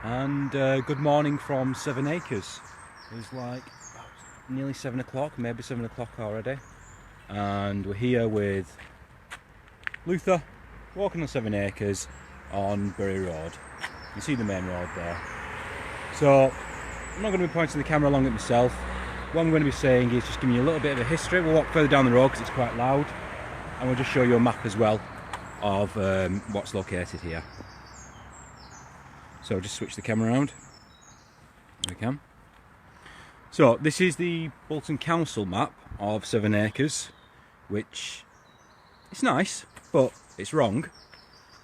And good morning from 7 acres. It's like nearly 7 o'clock, maybe 7 o'clock already. And we're here with Luther, walking on 7 acres on Bury Road. You see the main road there. So I'm not going to be pointing the camera along at myself. What I'm going to be saying is just giving you a little bit of a history. We'll walk further down the road because it's quite loud. And we'll just show you a map as well of what's located here. So just switch the camera around. There we can. So this is the Bolton Council map of 7 acres, which it's nice, but it's wrong.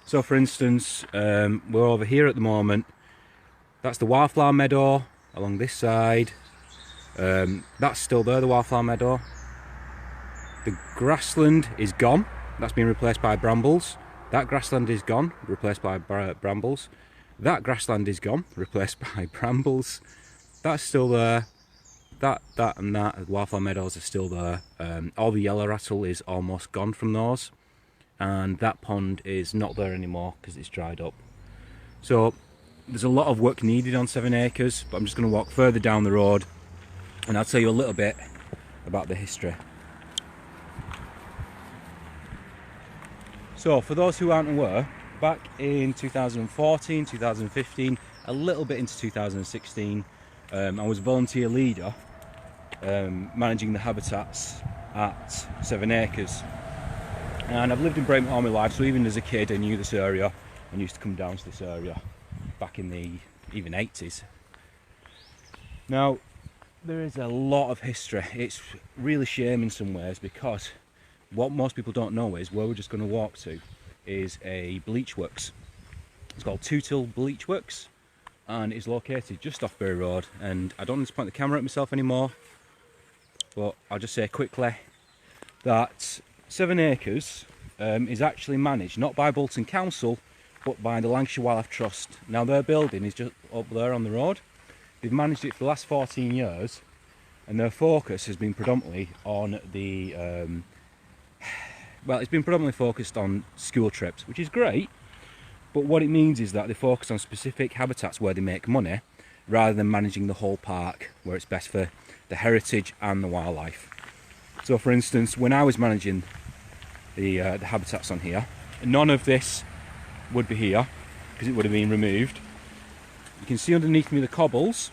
So for instance, we're over here at the moment. That's the Wildflower Meadow along this side. That's still there, the Wildflower Meadow. The grassland is gone. That's been replaced by brambles. That grassland is gone, replaced by brambles. That grassland is gone, replaced by brambles. That's still there. That and that, Wildflower Meadows are still there. All the yellow rattle is almost gone from those. And that pond is not there anymore because it's dried up. So there's a lot of work needed on 7 acres, but I'm just going to walk further down the road and I'll tell you a little bit about the history. So for those who aren't aware, back in 2014, 2015, a little bit into 2016, I was a volunteer leader managing the habitats at 7 acres. And I've lived in Brayton all my life, so even as a kid I knew this area and used to come down to this area back in the even 80s. Now, there is a lot of history. It's really shame in some ways because what most people don't know is where we're just going to walk to is a bleach works. It's called Bleach Works and it's located just off Bury Road, and I don't need to point the camera at myself anymore, but I'll just say quickly that 7 acres is actually managed not by Bolton Council but by the Lancashire Wildlife Trust. Now their building is just up there on the road. They've managed it for the last 14 years and their focus has been predominantly on the well, it's been predominantly focused on school trips, which is great, but what it means is that they focus on specific habitats where they make money rather than managing the whole park where it's best for the heritage and the wildlife. So for instance, when I was managing the habitats on here, none of this would be here because it would have been removed. You can see underneath me the cobbles,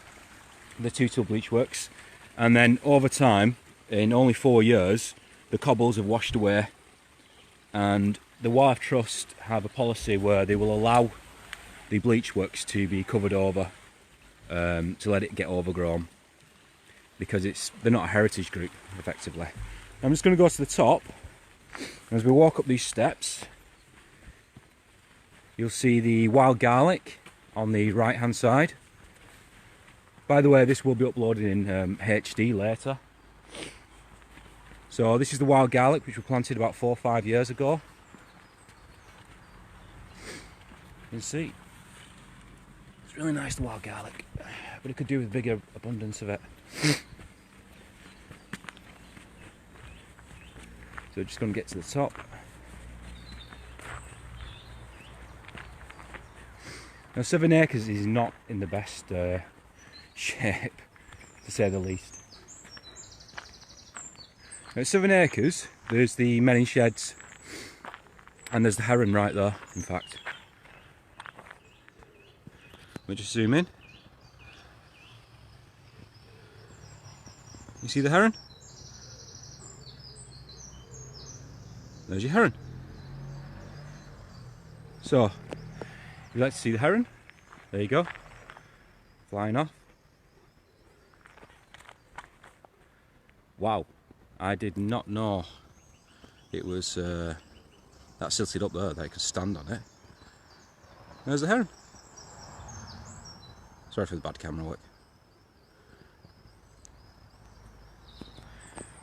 the Bleach Works, and then over time, in only 4 years, the cobbles have washed away, and the Wildlife Trust have a policy where they will allow the bleach works to be covered over to let it get overgrown because they're not a heritage group effectively. I'm just going to go to the top. As we walk up these steps, you'll see the wild garlic on the right hand side. By the way, this will be uploaded in HD later. So this is the wild garlic which we planted about 4 or 5 years ago. You can see it's really nice, the wild garlic, but it could do with bigger abundance of it. So just going to get to the top. Now 7 acres is not in the best shape, to say the least. Now at 7 acres there's the many sheds and there's the heron right there, in fact. Let me just zoom in. You see the heron? There's your heron. So, if you'd like to see the heron, there you go, flying off. Wow, I did not know it was that silted up there that it could stand on it. There's the heron. Sorry for the bad camera work.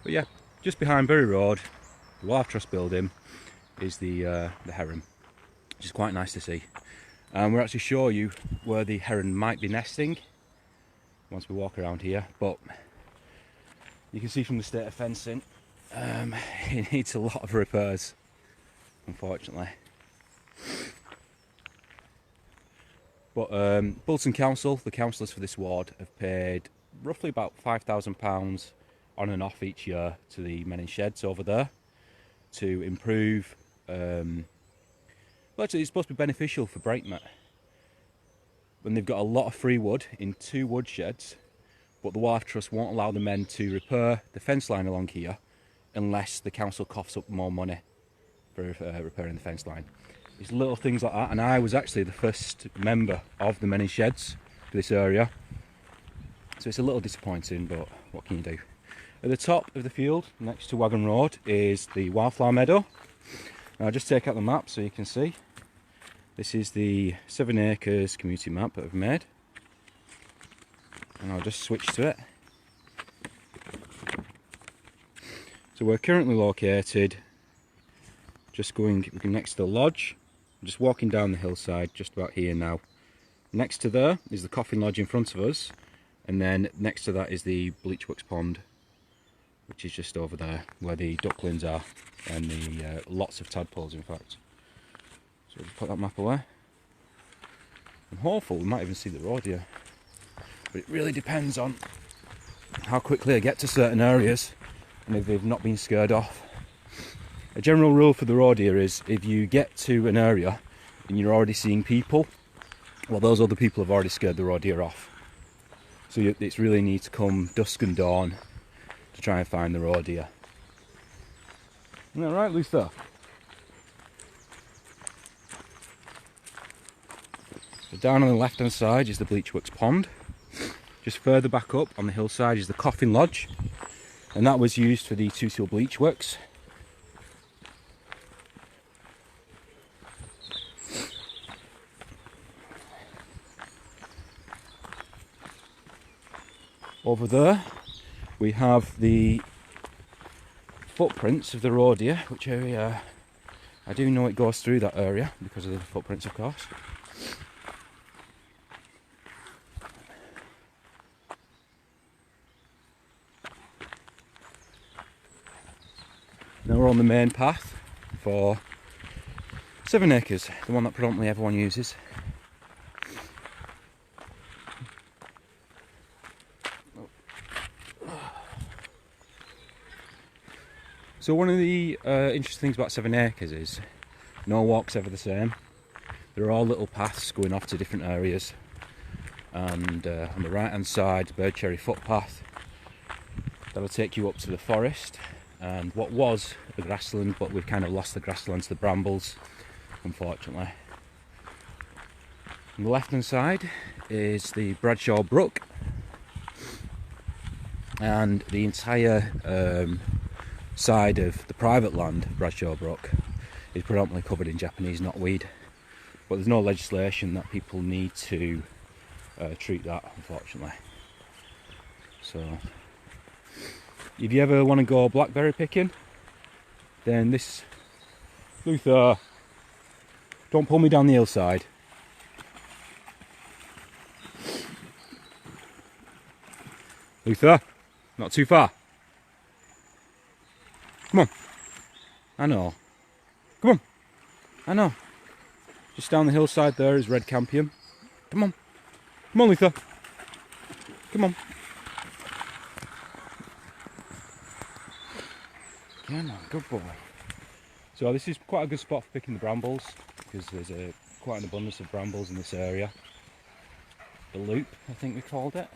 But yeah, just behind Bury Road, the Wildlife Trust building, is the heron, which is quite nice to see. And we'll actually show you where the heron might be nesting once we walk around here. But you can see from the state of fencing, it needs a lot of repairs, unfortunately. But Bolton Council, the councillors for this ward, have paid roughly about £5,000 on and off each year to the men in sheds over there to improve. Well, actually, it's supposed to be beneficial for breakmate. When they've got a lot of free wood in 2 wood sheds, but the Wildlife Trust won't allow the men to repair the fence line along here unless the council coughs up more money for repairing the fence line. It's little things like that, and I was actually the first member of the men in sheds for this area, so it's a little disappointing, but what can you do? At the top of the field next to Wagon Road is the Wildflower Meadow. Now I'll just take out the map so you can see. This is the 7 acres community map that I've made, and I'll just switch to it. So we're currently located just going next to the lodge. I'm just walking down the hillside just about here now. Next to there is the Coffin Lodge in front of us, and then next to that is the Bleach pond, which is just over there where the ducklings are, and the lots of tadpoles in fact. So we'll put that map away. I'm hopeful we might even see the road here, but it really depends on how quickly I get to certain areas and if they've not been scared off. A general rule for the road here is if you get to an area and you're already seeing people, well, those other people have already scared the road deer off. So it's really need to come dusk and dawn to try and find the road deer. Isn't that right, Luther? So down on the left hand side is the Bleach pond. Just further back up on the hillside is the Coffin Lodge, and that was used for the two-seal bleach works. Over there we have the footprints of the road deer, which area I do know it goes through that area because of the footprints, of course. Now we're on the main path for 7 acres, the one that predominantly everyone uses. So one of the interesting things about 7 acres is no walk's ever the same. There are all little paths going off to different areas, and on the right hand side, bird cherry footpath that'll take you up to the forest and what was the grassland, but we've kind of lost the grassland to the brambles, unfortunately. On the left hand side is the Bradshaw Brook, and the entire side of the private land, Bradshaw Brook, is predominantly covered in Japanese knotweed, but there's no legislation that people need to treat that, unfortunately. So if you ever want to go blackberry picking, then this... Luther, don't pull me down the hillside. Luther, not too far. Come on. I know. Come on. I know. Just down the hillside there is red campion. Come on. Come on, Luther. Come on. Come on, good boy. So this is quite a good spot for picking the brambles, because there's quite an abundance of brambles in this area. The loop, I think we called it.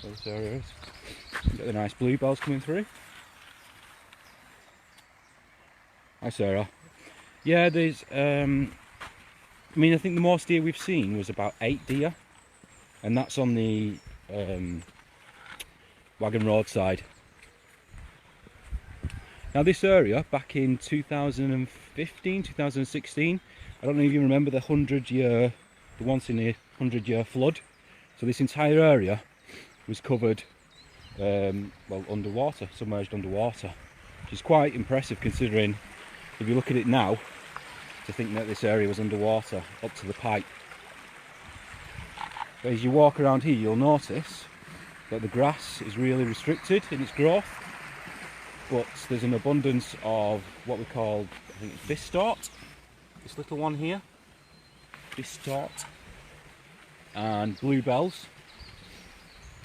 So this area is. Got the nice bluebells coming through. Hi Sarah. Yeah, there's I mean, I think the most deer we've seen was about 8 deer, and that's on the Wagon Road side. Now this area, back in 2015, 2016, I don't know if you remember the once in a 100-year flood. So this entire area was covered, well, underwater, submerged underwater, which is quite impressive considering, if you look at it now, to think that this area was underwater up to the pipe. But as you walk around here, you'll notice that the grass is really restricted in its growth, but there's an abundance of what we call, I think it's bistorte, this little one here. distort, and bluebells.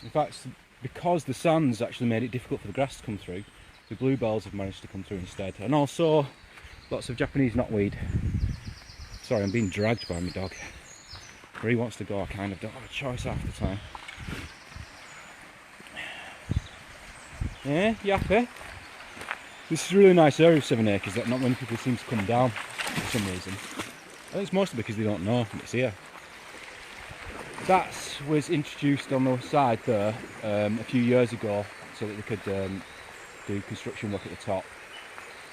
In fact, because the sand's actually made it difficult for the grass to come through, the bluebells have managed to come through instead. And also lots of Japanese knotweed. Sorry, I'm being dragged by my dog. Where he wants to go, I kind of don't have a choice half the time. Yeah, you happy? This is a really nice area of 7 acres that not many people seem to come down for some reason. I think it's mostly because they don't know it's here. That was introduced on the side there a few years ago so that they could do construction work at the top.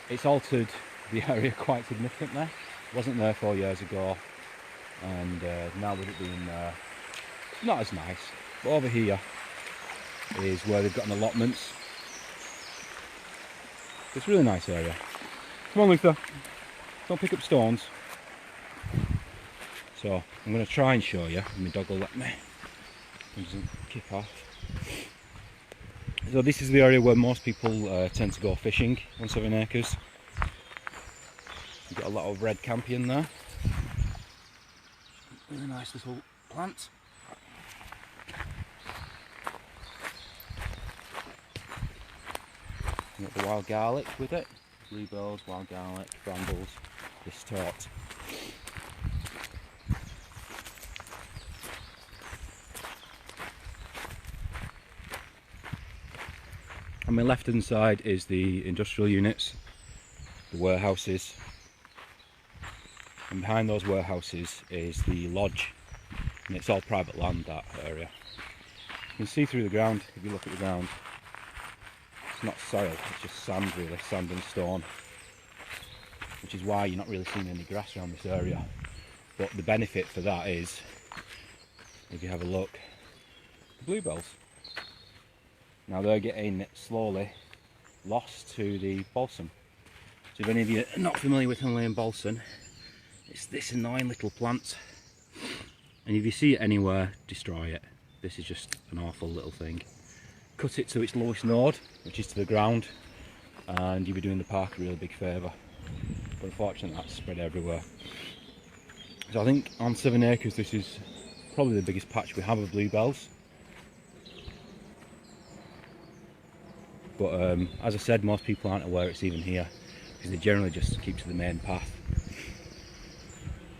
It's altered the area quite significantly. It wasn't there 4 years ago, and now with it being there, it's not as nice. But over here is where they've got an allotments. It's a really nice area. Come on, Luther, don't pick up stones. So I'm going to try and show you, and my dog will let me. He doesn't kick off. So this is the area where most people tend to go fishing on 7 acres. You've got a lot of red campion there. Really nice little plant. You've got the wild garlic with it. Bluebells, wild garlic, brambles, distort. On my left hand side is the industrial units, the warehouses, and behind those warehouses is the lodge, and it's all private land, that area. You can see through the ground if you look at the ground. It's not soil, it's just sand really, sand and stone, which is why you're not really seeing any grass around this area. But the benefit for that is, if you have a look, the bluebells. Now they're getting slowly lost to the balsam. So if any of you are not familiar with Himalayan Balsam, it's this annoying little plant. And if you see it anywhere, destroy it. This is just an awful little thing. Cut it to its lowest node, which is to the ground, and you'll be doing the park a really big favour. But unfortunately that's spread everywhere. So I think on 7 acres this is probably the biggest patch we have of bluebells. But as I said, most people aren't aware it's even here because they generally just keep to the main path.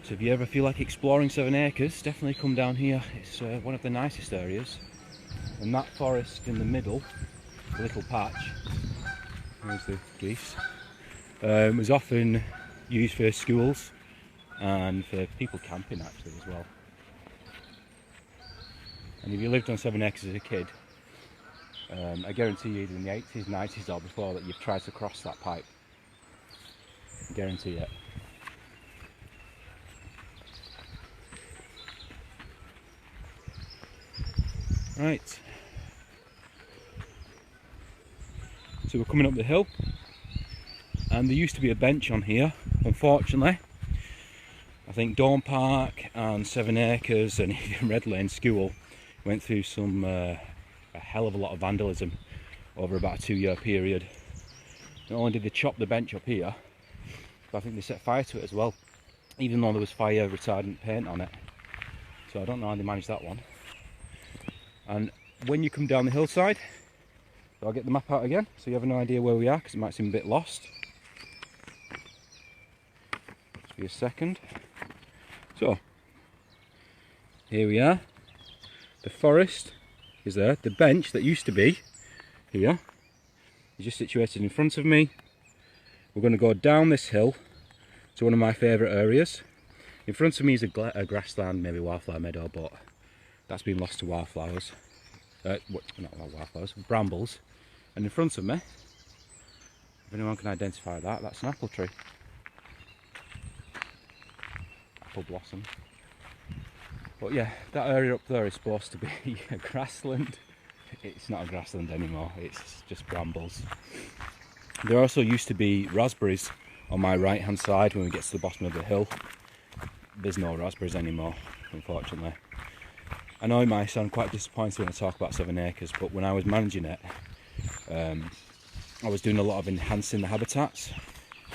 So if you ever feel like exploring 7 acres, definitely come down here. It's one of the nicest areas. And that forest in the middle, the little patch, there's the geese, was often used for schools and for people camping actually as well. And if you lived on 7 acres as a kid, I guarantee you either in the 80s, 90s or before that you've tried to cross that pipe. I guarantee it. Right. So we're coming up the hill, and there used to be a bench on here. Unfortunately, I think Dawn Park and 7 acres and even Red Lane School went through some a hell of a lot of vandalism over about a 2-year period. Not only did they chop the bench up here, but I think they set fire to it as well, even though there was fire retardant paint on it. So I don't know how they managed that one. And when you come down the hillside, so I'll get the map out again so you have an idea where we are, because it might seem a bit lost. Just be a second. So here we are. The forest is there. The bench that used to be here is just situated in front of me. We're going to go down this hill to one of my favourite areas. In front of me is a grassland, maybe Wildflower Meadow, but that's been lost to wildflowers. Not wildflowers, brambles. And in front of me, if anyone can identify that, that's an apple tree. Apple blossom. But yeah, that area up there is supposed to be a grassland. It's not a grassland anymore, it's just brambles. There also used to be raspberries on my right hand side when we get to the bottom of the hill. There's no raspberries anymore, unfortunately. I know it might sound quite disappointing when I talk about 7 acres, but when I was managing it, I was doing a lot of enhancing the habitats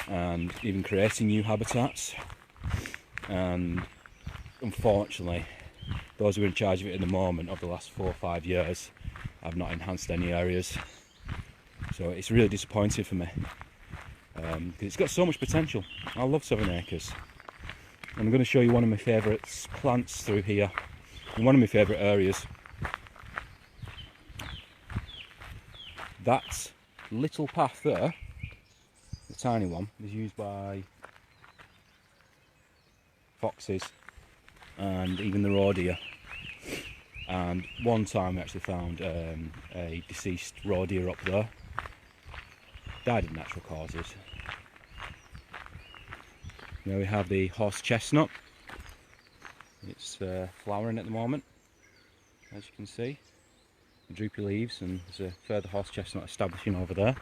and even creating new habitats. And unfortunately, those who are in charge of it in the moment over the last 4 or 5 years have not enhanced any areas. So it's really disappointing for me, because it's got so much potential. I love 7 acres. And I'm going to show you one of my favourite plants through here, in one of my favourite areas. That little path there, the tiny one, is used by foxes and even the roe deer. And one time we actually found a deceased roe deer up there. Died of natural causes. Now we have the horse chestnut. It's flowering at the moment, as you can see. The droopy leaves, and there's a further horse chestnut establishing over there.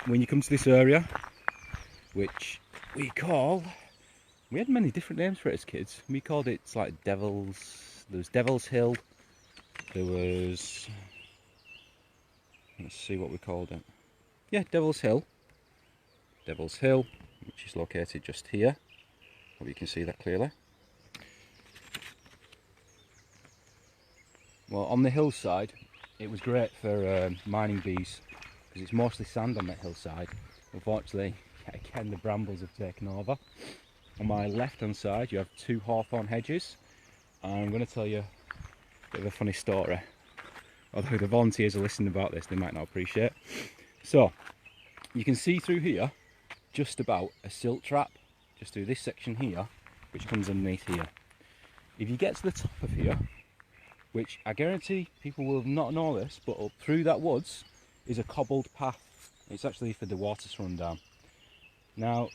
When you come to this area, which we had many different names for it as kids. We called it like there was Devil's Hill, there was, let's see what we called it. Yeah, Devil's Hill, which is located just here. Hope you can see that clearly. Well, on the hillside, it was great for mining bees, because it's mostly sand on that hillside. Unfortunately, again, the brambles have taken over. On my left hand side, you have 2 hawthorn hedges. And I'm going to tell you a bit of a funny story. Although the volunteers are listening about this, they might not appreciate. So, you can see through here, just about a silt trap, just through this section here, which comes underneath here. If you get to the top of here, which I guarantee people will not know this, but up through that woods is a cobbled path. It's actually for the water to run down. Now,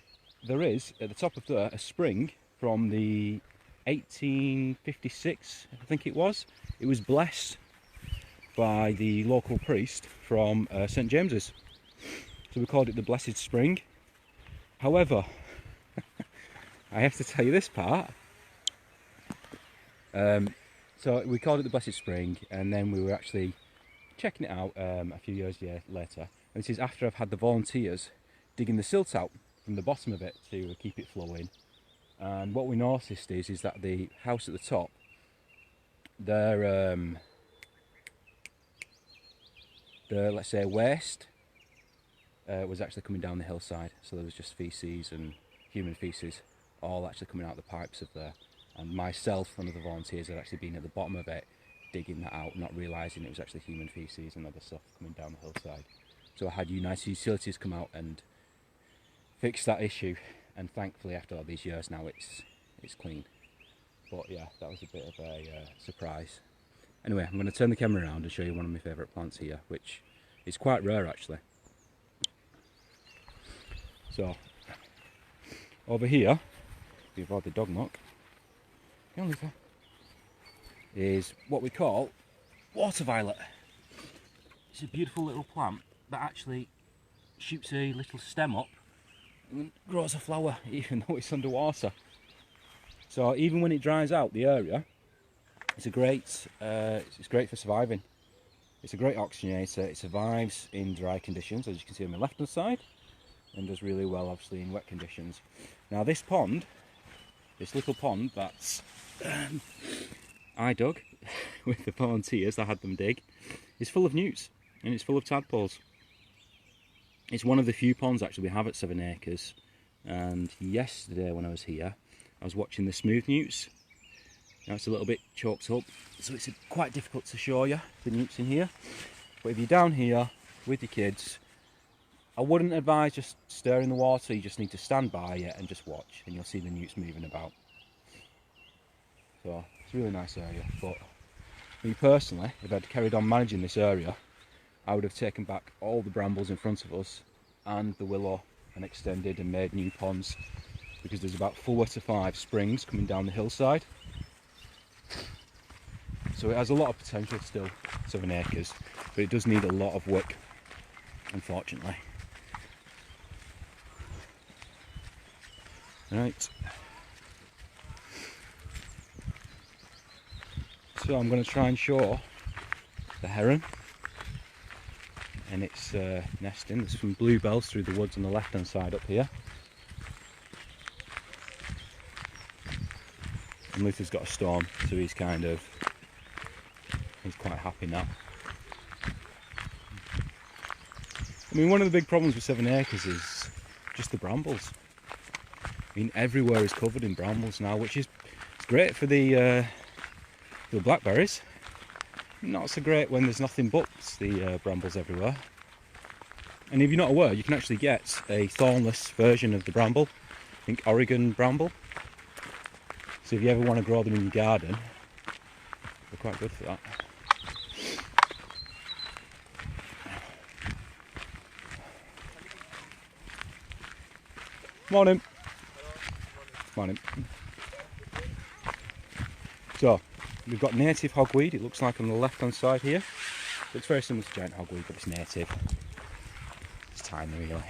there is, at the top of there, a spring from the 1856, I think it was. It was blessed by the local priest from St James's. So we called it the Blessed Spring. However, I have to tell you this part. So we called it the Blessed Spring, and then we were actually checking it out a few years later. And this is after I've had the volunteers digging the silt out from the bottom of it to keep it flowing. And what we noticed is that the house at the top, their let's say waste was actually coming down the hillside. So there was just feces and human feces all actually coming out the pipes of there. And myself, one of the volunteers, had actually been at the bottom of it, digging that out, not realising it was actually human feces and other stuff coming down the hillside. So I had United Utilities come out and fix that issue, and thankfully after all these years now it's clean. But yeah, that was a bit of a surprise. Anyway, I'm going to turn the camera around and show you one of my favourite plants here, which is quite rare actually. So, over here, if you avoid the dog knock, is what we call water violet. It's a beautiful little plant that actually shoots a little stem up and grows a flower even though it's underwater. So even when it dries out the area, it's great for surviving. It's a great oxygenator. It survives in dry conditions, as you can see on my left hand side, and does really well obviously in wet conditions. Now this pond, this little pond that's I dug with the volunteers, I had them dig, is full of newts and it's full of tadpoles. It's one of the few ponds actually we have at 7 acres, and yesterday when I was here I was watching the smooth newts. Now it's a little bit choked up, so it's quite difficult to show you the newts in here, but if you're down here with your kids, I wouldn't advise just stirring the water. You just need to stand by it and just watch, and you'll see the newts moving about. So it's a really nice area, but me personally, if I'd carried on managing this area, I would have taken back all the brambles in front of us and the willow and extended and made new ponds, because there's about 4 to 5 springs coming down the hillside. So it has a lot of potential still, 7 acres, but it does need a lot of work, unfortunately. Right. So I'm going to try and show the heron and its nesting. There's some bluebells through the woods on the left hand side up here. And Luther's got a storm, so he's quite happy now. I mean, one of the big problems with 7 acres is just the brambles. I mean, everywhere is covered in brambles now, which is great for the blackberries. Not so great when there's nothing but the brambles everywhere. And if you're not aware, you can actually get a thornless version of the bramble. I think Oregon bramble. So if you ever want to grow them in your garden, they're quite good for that. Morning. Morning. So, we've got native hogweed, it looks like on the left hand side here. It's very similar to giant hogweed, but it's native. It's tiny really.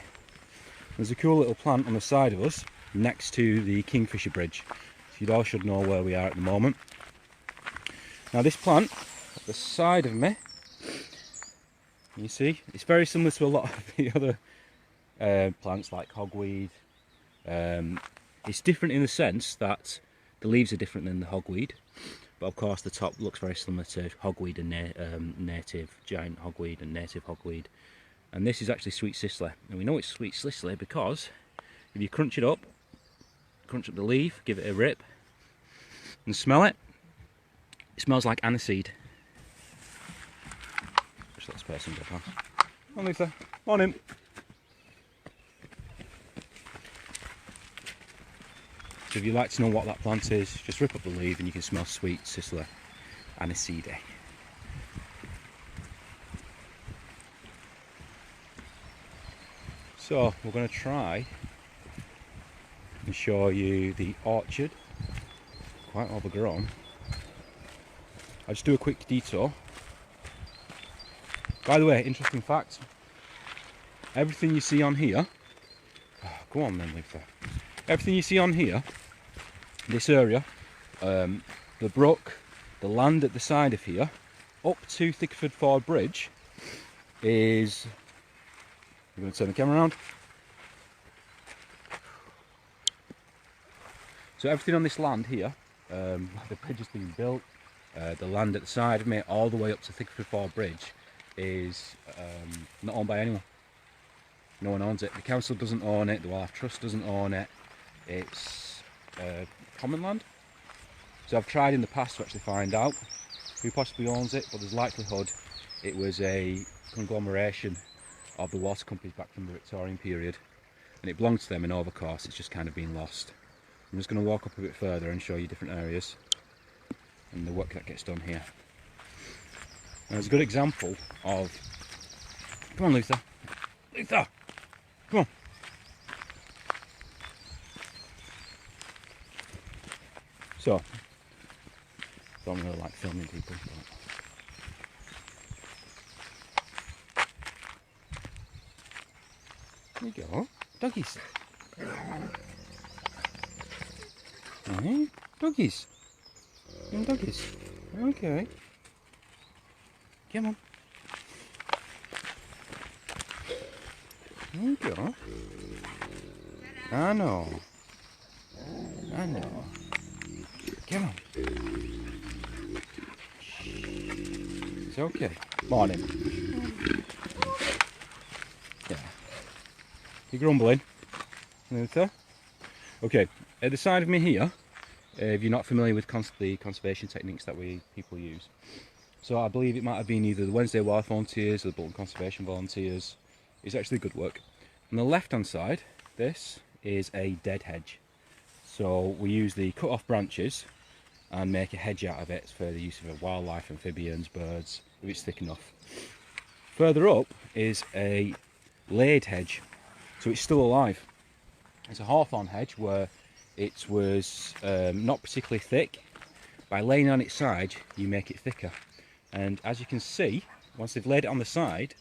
There's a cool little plant on the side of us next to the Kingfisher Bridge. So you all should know where we are at the moment. Now this plant, at the side of me, you see, it's very similar to a lot of the other plants like hogweed. It's different in the sense that the leaves are different than the hogweed, but of course the top looks very similar to hogweed and native, giant hogweed and native hogweed. And this is actually sweet cicely, and we know it's sweet cicely because if you crunch up the leaf, give it a rip and smell it, it smells like aniseed. Just let this person go past. Morning, Lisa. Morning. So if you'd like to know what that plant is, just rip up the leaf and you can smell sweet cicely aniseed. So we're going to try and show you the orchard, quite overgrown. I'll just do a quick detour. By the way, interesting fact, everything you see on here, go on then Luther, everything you see on here, this area, the brook, the land at the side of here, up to Kingfisher Ford Bridge is, I'm going to turn the camera around. So everything on this land here, the bridge is being built, the land at the side of me, all the way up to Kingfisher Ford Bridge is not owned by anyone. No one owns it. The council doesn't own it, the Wildlife Trust doesn't own it. It's common land. So I've tried in the past to actually find out who possibly owns it, but there's likelihood it was a conglomeration of the water companies back from the Victorian period, and it belonged to them, and over course it's just kind of been lost. I'm just going to walk up a bit further and show you different areas and the work that gets done here. Now, there's a good example of, come on Luther, Luther, come on. So, don't really like filming people, but there you go, doggies. Hey, doggies. Doggies. Okay. Come on. There you go. I know. I know. Come on. It's okay. Morning. Yeah. You grumbling? Luther? Okay, at the side of me here, if you're not familiar with the conservation techniques that people use, so I believe it might have been either the Wednesday Wildlife Volunteers or the Bolton Conservation Volunteers. It's actually good work. On the left hand side, this is a dead hedge. So we use the cut off branches and make a hedge out of it for the use of wildlife, amphibians, birds, if it's thick enough. Further up is a laid hedge, so it's still alive. It's a hawthorn hedge where it was not particularly thick. By laying on its side, you make it thicker. And as you can see, once they've laid it on the side,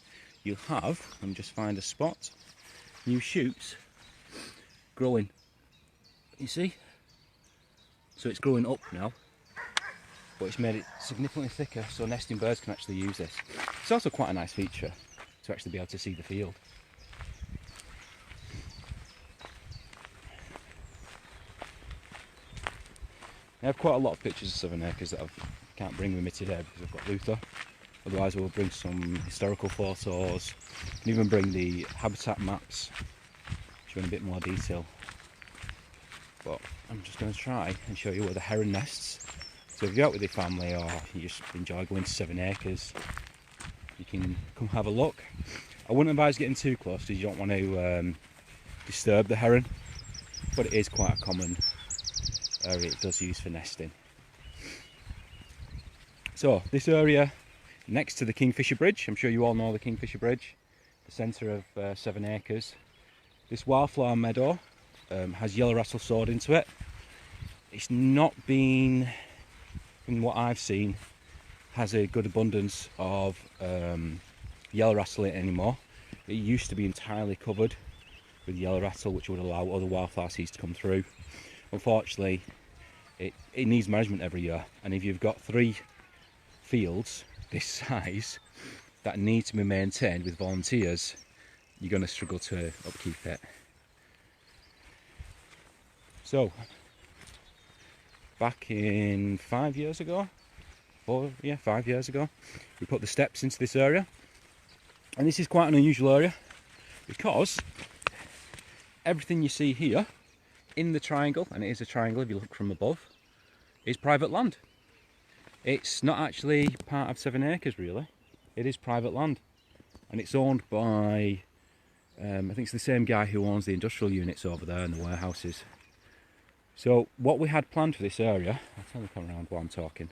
you'll have, let me just find a spot, new shoots growing. You see? So it's growing up now, but it's made it significantly thicker so nesting birds can actually use this. It's also quite a nice feature to actually be able to see the field. I have quite a lot of pictures of Southern Acres that I can't bring with me today because I've got Luther. Otherwise we'll bring some historical photos and even bring the habitat maps showing a bit more detail. But I'm just going to try and show you where the heron nests. So if you're out with your family or you just enjoy going to 7 acres, you can come have a look. I wouldn't advise getting too close because you don't want to disturb the heron, but it is quite a common area it does use for nesting. So this area next to the Kingfisher Bridge, I'm sure you all know the Kingfisher Bridge, the centre of 7 acres. This Wildflower Meadow has yellow rattle sowed into it. It's not been, from what I've seen, has a good abundance of yellow rattle in it anymore. It used to be entirely covered with yellow rattle, which would allow other wildflower seeds to come through. Unfortunately, it needs management every year, and if you've got 3 fields this size that need to be maintained with volunteers, you're going to struggle to upkeep it. So, back in 5 years ago, 5 years ago, we put the steps into this area, and this is quite an unusual area because everything you see here in the triangle, and it is a triangle if you look from above, is private land. It's not actually part of 7 acres really, it is private land, and it's owned by, I think it's the same guy who owns the industrial units over there and the warehouses. So what we had planned for this area, I'll turn the camera around while I'm talking.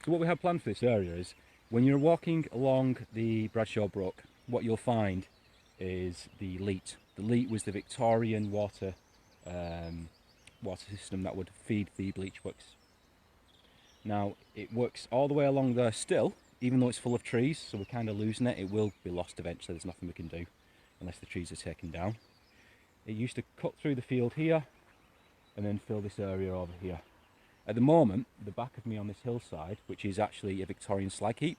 So what we had planned for this area is, when you're walking along the Bradshaw Brook, what you'll find is the Leat. The Leat was the Victorian water system that would feed the Bleach works. Now it works all the way along there still, even though it's full of trees, so we're kind of losing it. It will be lost eventually, there's nothing we can do unless the trees are taken down. It used to cut through the field here and then fill this area over here. At the moment, the back of me on this hillside, which is actually a Victorian slag heap,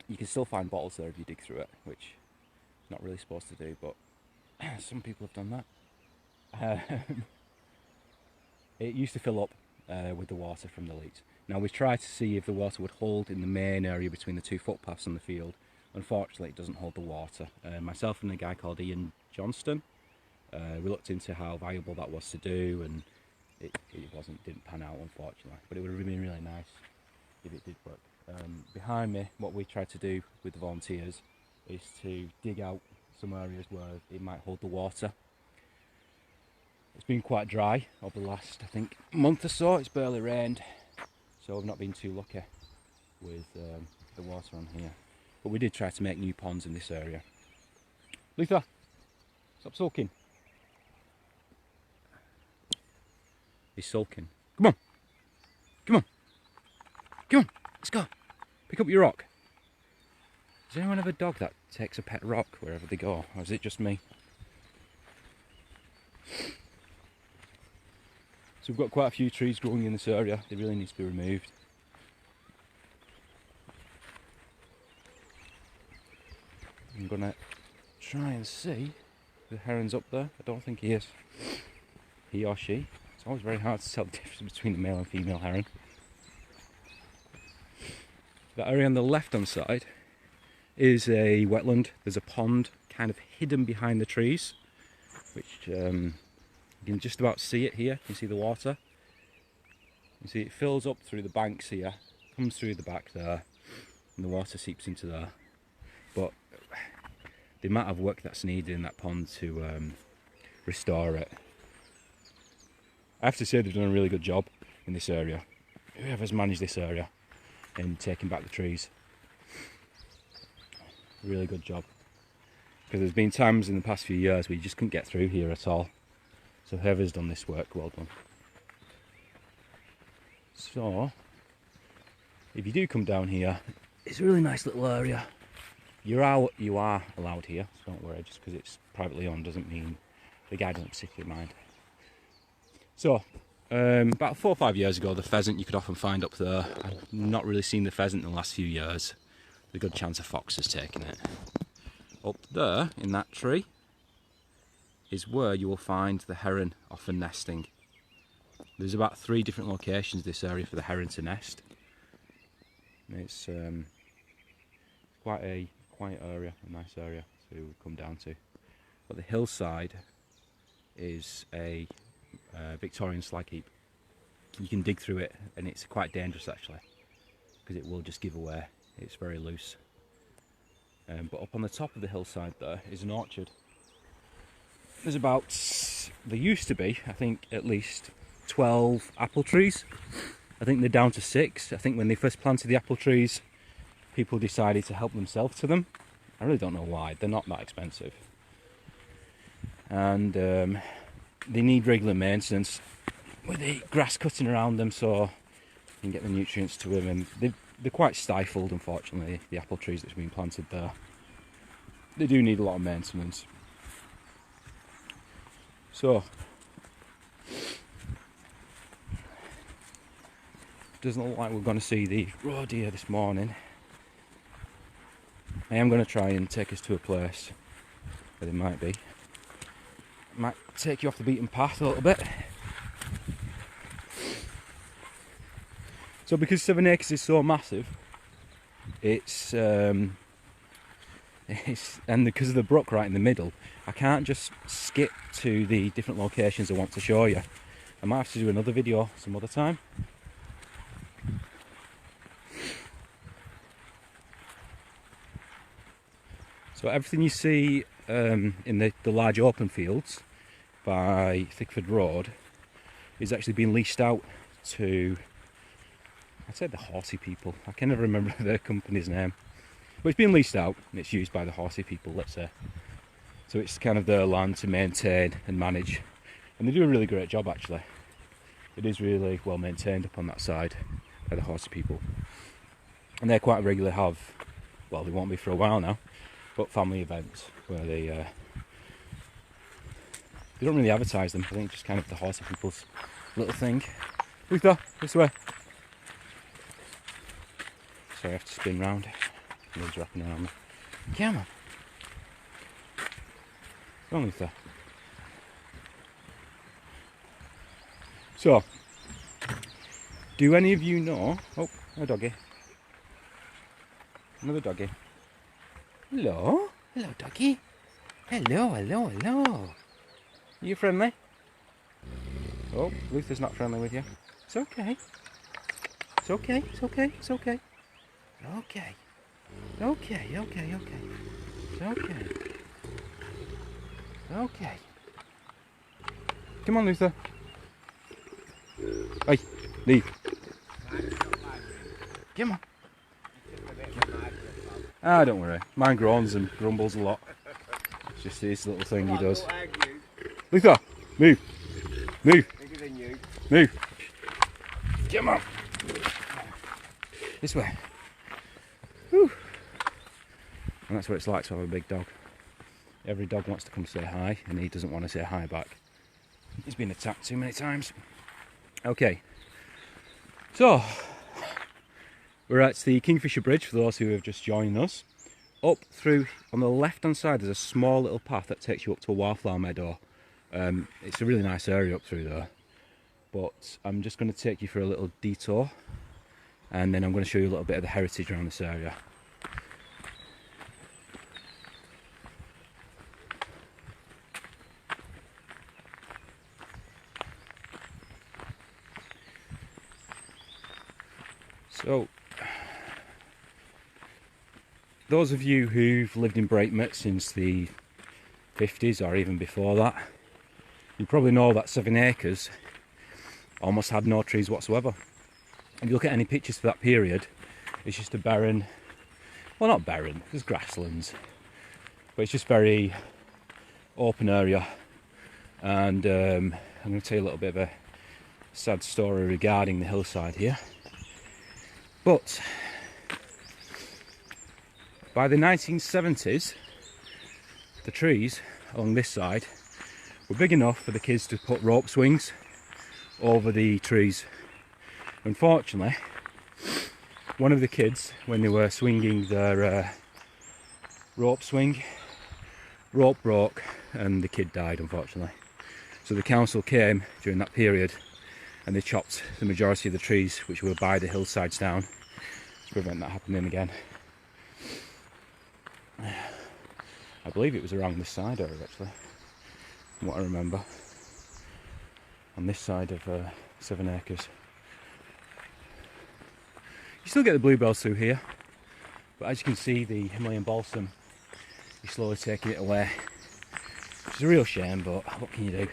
you can still find bottles there if you dig through it, which is not really supposed to do, but some people have done that. It used to fill up with the water from the leaks. Now we've tried to see if the water would hold in the main area between the 2 footpaths on the field. Unfortunately it doesn't hold the water. Myself and a guy called Ian Johnston, we looked into how valuable that was to do, and it didn't pan out unfortunately, but it would have been really nice if it did work. Behind me, what we tried to do with the volunteers is to dig out some areas where it might hold the water. It's been quite dry over the last, I think, month or so. It's barely rained, so I've not been too lucky with the water on here. But we did try to make new ponds in this area. Luther, stop sulking. He's sulking. Come on. Come on. Come on. Let's go. Pick up your rock. Does anyone have a dog that takes a pet rock wherever they go? Or is it just me? So we've got quite a few trees growing in this area. They really need to be removed. I'm going to try and see the heron's up there. I don't think he is. He or she. It's always very hard to tell the difference between the male and female heron. That area on the left hand side is a wetland. There's a pond kind of hidden behind the trees, which you can just about see it here. You can see the water. You see it fills up through the banks here, comes through the back there, and the water seeps into there. But the amount of work that's needed in that pond to restore it, I have to say they've done a really good job in this area. Whoever's managed this area in taking back the trees, really good job. Because there's been times in the past few years where you just couldn't get through here at all. So whoever's done this work, well done. So, if you do come down here, it's a really nice little area. You are allowed here, so don't worry. Just because it's privately owned doesn't mean the guy doesn't particularly mind. So, about 4 or 5 years ago, the pheasant you could often find up there. I've not really seen the pheasant in the last few years. There's a good chance a fox has taken it. Up there, in that tree, is where you will find the heron often nesting. There's about 3 different locations this area for the heron to nest. And it's quite a quiet area, a nice area to come down to. But the hillside is a Victorian slag heap. You can dig through it, and it's quite dangerous actually, because it will just give away. It's very loose. But up on the top of the hillside there is an orchard. There used to be, I think, at least 12 apple trees. I think they're down to 6. I think when they first planted the apple trees, people decided to help themselves to them. I really don't know why. They're not that expensive. And they need regular maintenance with the grass cutting around them, so you can get the nutrients to them. And they're quite stifled, unfortunately, the apple trees that's been planted there. They do need a lot of maintenance. So, doesn't look like we're going to see the roe deer this morning. I am going to try and take us to a place where they might be. Might take you off the beaten path a little bit. So because 7 acres is so massive, and because of the brook right in the middle, I can't just skip to the different locations I want to show you. I might have to do another video some other time. So everything you see in the large open fields by Thickford Road is actually being leased out to, I'd say, the horsey people. I can never remember their company's name. But it's been leased out and it's used by the horsey people, let's say. So it's kind of their land to maintain and manage. And they do a really great job actually. It is really well maintained up on that side by the horsey people. And they quite regularly have, well, they won't be for a while now, but family events where they don't really advertise them. I think it's just kind of the horsey people's little thing. Luther, this way. So I have to spin round. He's wrapping around me. Come on. Come on, Luther. So, do any of you know... Oh, a doggy. Another doggy. Hello? Hello, doggy. Hello, hello, hello. Are you friendly? Oh, Luther's not friendly with you. It's okay. It's okay, it's okay, it's okay. Okay. Okay, okay, okay. Okay. Okay. Come on, Luther. Hey, leave. Come on. Ah, don't worry. Mine groans and grumbles a lot. It's just this little thing he does. Luther, move. Move. Move. Come on. This way. Whew. And that's what it's like to have a big dog. Every dog wants to come say hi, and he doesn't want to say hi back. He's been attacked too many times. Okay. So, we're at the Kingfisher Bridge, for those who have just joined us. Up through, on the left hand side, there's a small little path that takes you up to a Wildflower Meadow. It's a really nice area up through there. But I'm just going to take you for a little detour, and then I'm going to show you a little bit of the heritage around this area. So, those of you who've lived in Breakmouth since the 50s or even before that, you probably know that 7 acres almost had no trees whatsoever. If you look at any pictures for that period, it's just a barren, well, not barren, there's grasslands, but it's just very open area. And I'm going to tell you a little bit of a sad story regarding the hillside here. But by the 1970s, the trees along this side were big enough for the kids to put rope swings over the trees. Unfortunately, one of the kids, when they were swinging their rope swing, rope broke and the kid died, unfortunately. So the council came during that period and they chopped the majority of the trees which were by the hillsides down to prevent that happening again. I believe it was around this side area actually, from what I remember, on this side of 7 acres. You still get the bluebells through here, but as you can see, the Himalayan Balsam is slowly taking it away, which is a real shame, but what can you do?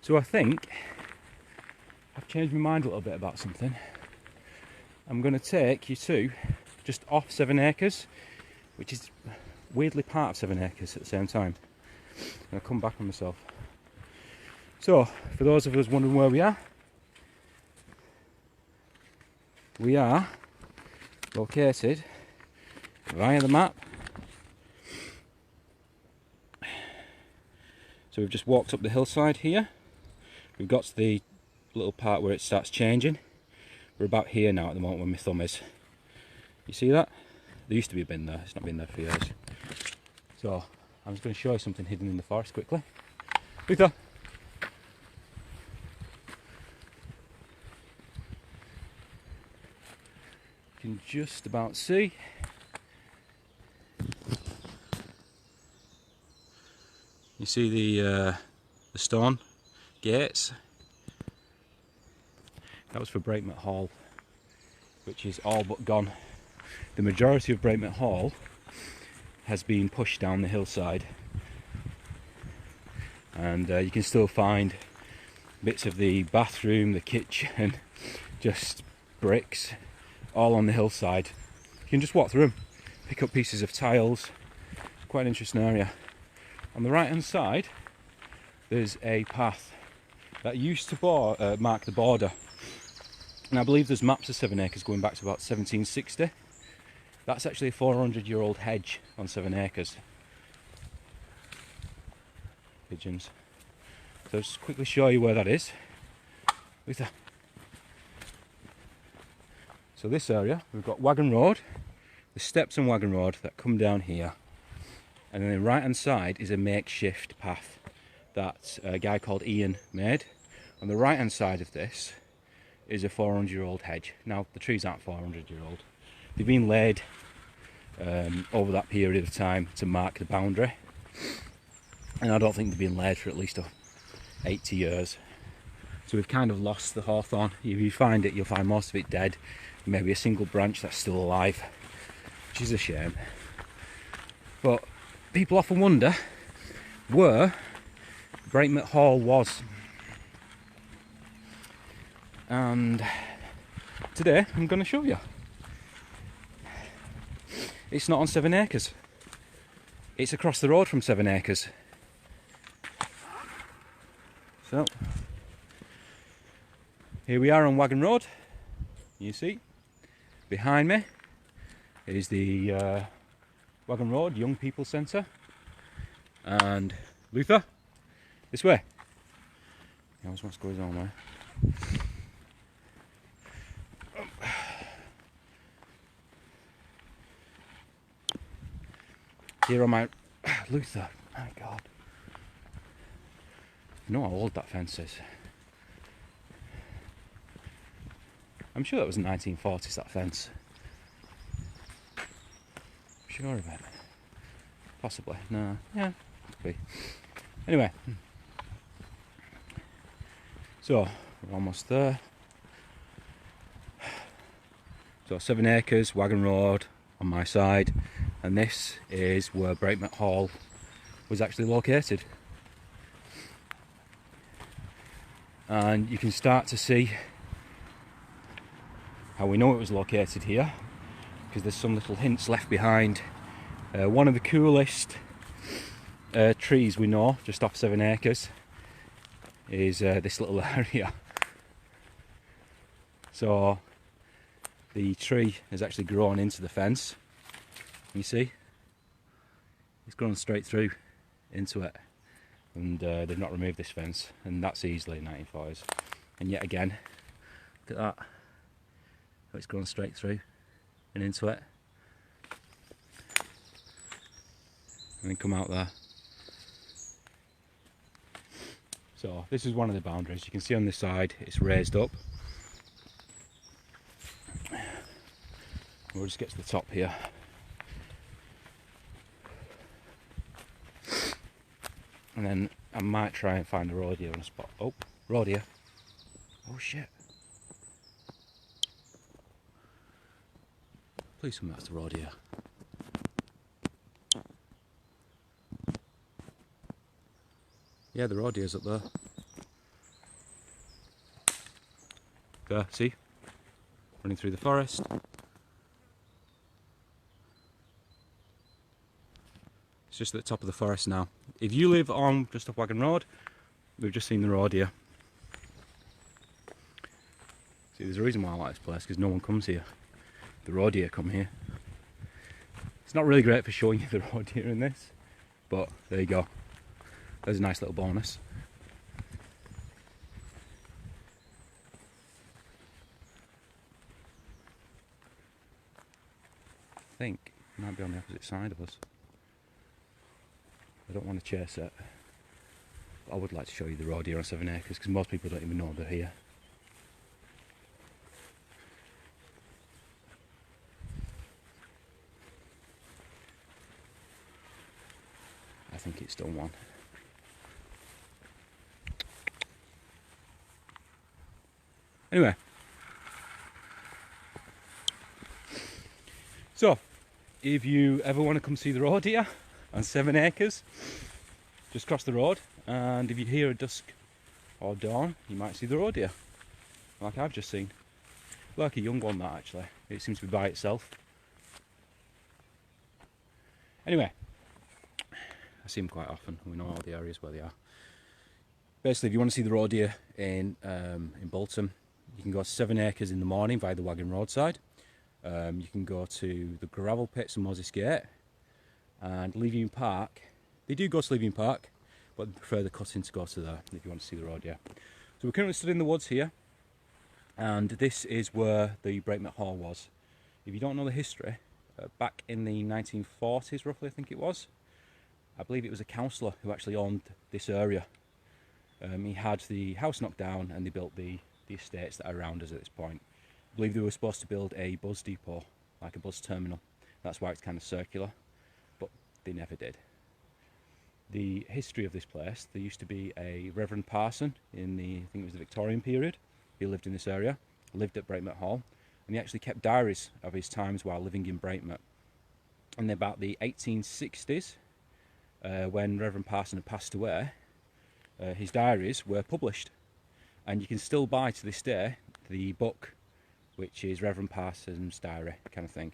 So I think I've changed my mind a little bit about something. I'm going to take you to just off 7 acres, which is weirdly part of 7 acres at the same time. And I'll come back on myself. So, for those of us wondering where we are located via the map. So we've just walked up the hillside here. We've got to the little part where it starts changing. We're about here now at the moment where my thumb is. You see that? There used to be a bin there, it's not been there for years. So, I'm just going to show you something hidden in the forest quickly. Luther! You can just about see. You see the stone gates. That was for Breakmont Hall, which is all but gone. The majority of Breakmont Hall has been pushed down the hillside, and you can still find bits of the bathroom, the kitchen, just bricks, all on the hillside. You can just walk through them, pick up pieces of tiles. Quite an interesting area. On the right hand side there's a path that used to mark the border, and I believe there's maps of 7 acres going back to about 1760. That's actually a 400-year-old hedge on 7 acres. Pigeons. So I'll just quickly show you where that is. So this area, we've got Wagon Road, the steps on Wagon Road that come down here. And then the right hand side is a makeshift path that a guy called Ian made. On the right hand side of this is a 400-year-old hedge. Now the trees aren't 400-year-old. They've been laid over that period of time to mark the boundary. And I don't think they've been laid for at least 80 years. So we've kind of lost the hawthorn. If you find it, you'll find most of it dead. Maybe a single branch that's still alive, which is a shame. But people often wonder where Breakmont Hall was. And today I'm going to show you. It's not on 7 acres. It's across the road from 7 acres. So, here we are on Wagon Road. You see, behind me is the Wagon Road Young People Centre. And Luther, this way. He always wants to go his own way. Here on my Luther, my God. You know how old that fence is. I'm sure that was in the 1940s, that fence. I'm sure of it. Possibly. No. Yeah, could be. Anyway. So, we're almost there. So 7 acres, Wagon Road on my side. And this is where Breakmont Hall was actually located. And you can start to see how we know it was located here, because there's some little hints left behind. One of the coolest trees we know, just off 7 acres, is this little area. So the tree has actually grown into the fence. You see, it's grown straight through into it, and they've not removed this fence, and that's easily 1940s. And yet again, look at that, how it's grown straight through and into it. and then come out there. So this is one of the boundaries. You can see on this side it's raised up. We'll just get to the top here. And then I might try and find a road here on a spot. Oh, road here. Oh shit. Please tell me that's the road here. Yeah, the road here's up there. There, see? Running through the forest. It's just at the top of the forest now. If you live on just off Wagon Road, we've just seen the road here. See, there's a reason why I like this place, because no one comes here. The road deer come here. It's not really great for showing you the road deer in this, but there you go. There's a nice little bonus. I think it might be on the opposite side of us. I don't want to chase it. But I would like to show you the road deer on 7 acres, because most people don't even know they're here. I think it's done one. Anyway, so if you ever want to come see the road deer on 7 acres, just cross the road, and if you hear at dusk or dawn, you might see the road deer, like I've just seen. Like a young one, that actually. It seems to be by itself. Anyway, I see them quite often. We know all the areas where they are. Basically, if you want to see the road deer in Bolton, you can go to 7 acres in the morning via the Wagon roadside. You can go to the gravel pits and Moses Gate, and Leaving Park. They do go to Leaving Park, but they prefer the cutting to go to there if you want to see the road deer. So we're currently stood in the woods here, and this is where the Breakmate Hall was. If you don't know the history, back in the 1940s roughly, I think it was, I believe it was a councillor who actually owned this area. He had the house knocked down, and they built the estates that are around us at this point. I believe they were supposed to build a bus depot, like a bus terminal. That's why it's kind of circular, but they never did. The history of this place, there used to be a Reverend Parson in the, I think it was the Victorian period. He lived in this area, lived at Breakmate Hall, and he actually kept diaries of his times while living in Breakmate. And about the 1860s, when Reverend Parson had passed away, his diaries were published. And you can still buy to this day the book, which is Reverend Parson's Diary kind of thing.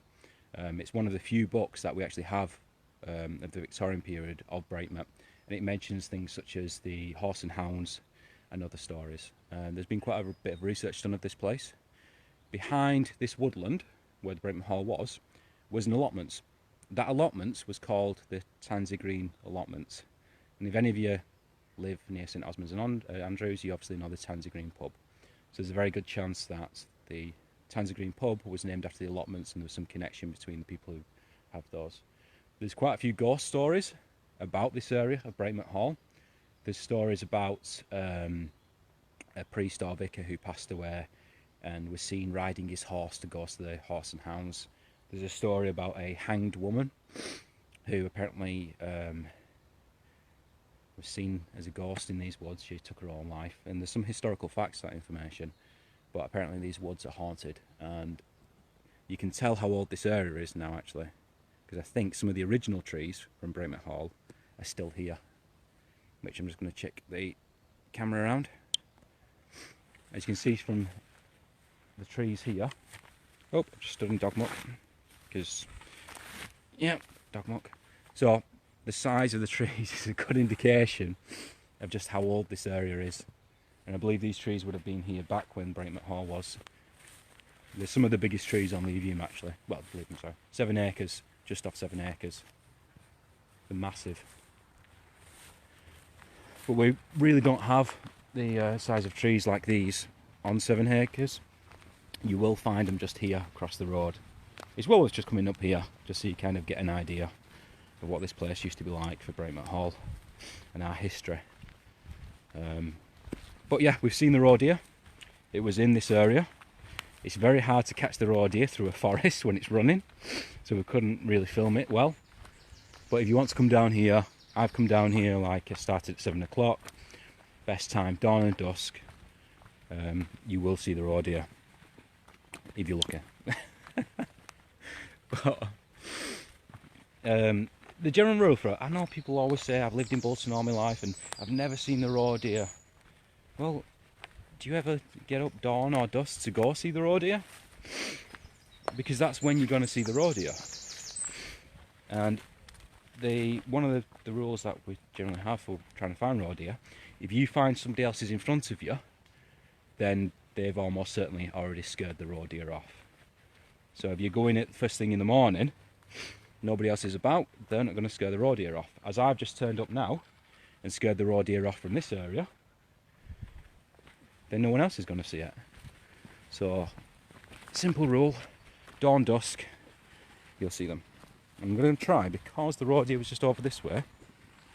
It's one of the few books that we actually have of the Victorian period of Breakmate, and it mentions things such as the horse and hounds and other stories. There's been quite a bit of research done of this place. Behind this woodland, where the Breakmate Hall was an allotments. That allotments was called the Tansy Green Allotments, and if any of you live near St Osmond's and Andrews, you obviously know the Tansy Green pub. So there's a very good chance that the Tansy Green pub was named after the allotments, and there was some connection between the people who have those. There's quite a few ghost stories about this area of Breakmate Hall. There's stories about a priest or vicar who passed away and was seen riding his horse to go to the horse and hounds. There's a story about a hanged woman who apparently was seen as a ghost in these woods. She took her own life, and there's some historical facts to that information, but apparently these woods are haunted, and you can tell how old this area is now actually, because I think some of the original trees from Breakmate Hall are still here, which I'm just going to check the camera around. As you can see from the trees here, oh, I just stood in dog muck, because, yeah, dog muck. So the size of the trees is a good indication of just how old this area is. And I believe these trees would have been here back when Breakmate Hall was. There's some of the biggest trees on Leavium actually. Well, Leavium, sorry. 7 acres, just off 7 acres. They're massive. But we really don't have the size of trees like these on 7 acres. You will find them just here across the road. It's well worth just coming up here, just so you kind of get an idea of what this place used to be like for Braemont Hall and our history. But yeah, we've seen the roe deer. It was in this area. It's very hard to catch the roe deer through a forest when it's running, so we couldn't really film it well. But if you want to come down here, I've come down here, like I started at 7 o'clock. Best time, dawn and dusk. You will see the roe deer if you're lucky. But the general rule for it, I know people always say I've lived in Bolton all my life and I've never seen the roe deer. Well, do you ever get up dawn or dusk to go see the roe deer? Because that's when you're going to see the roe deer. And one of the rules that we generally have for trying to find roe deer, if you find somebody else is in front of you, then they've almost certainly already scared the roe deer off. So if you're going at first thing in the morning, nobody else is about, they're not going to scare the roe deer off. As I've just turned up now and scared the roe deer off from this area, then no one else is going to see it. So, simple rule, dawn, dusk, you'll see them. I'm going to try, because the roe deer was just over this way,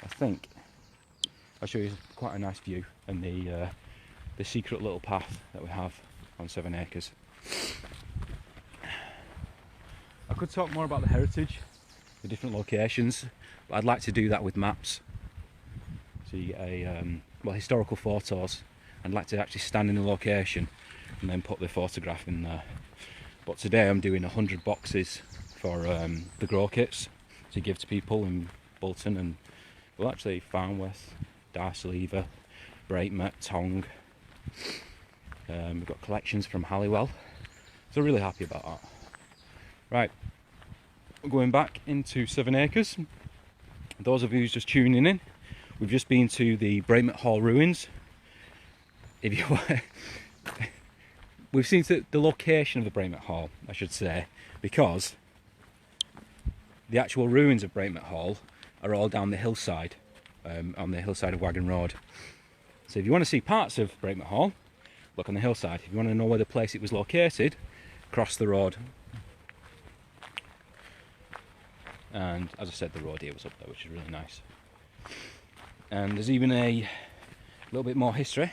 I think I'll show you quite a nice view and the secret little path that we have on 7 acres. I could talk more about the heritage, the different locations, but I'd like to do that with maps. So you get well, historical photos. I'd like to actually stand in the location and then put the photograph in there. But today I'm doing 100 boxes for the grow kits to give to people in Bolton and, well, actually Farnworth, Darcy, Braemont, Tong. We've got collections from Halliwell, so really happy about that. Right, we're going back into 7 acres. Those of you who's just tuning in, we've just been to the Braemont Hall ruins. If you we've seen the location of the Braemont Hall, I should say, because the actual ruins of Braemont Hall are all down the hillside, on the hillside of Wagon Road. So if you want to see parts of Braemont Hall, look on the hillside. If you want to know where the place it was located, cross the road. And as I said, the roe deer was up there, which is really nice. And there's even a little bit more history.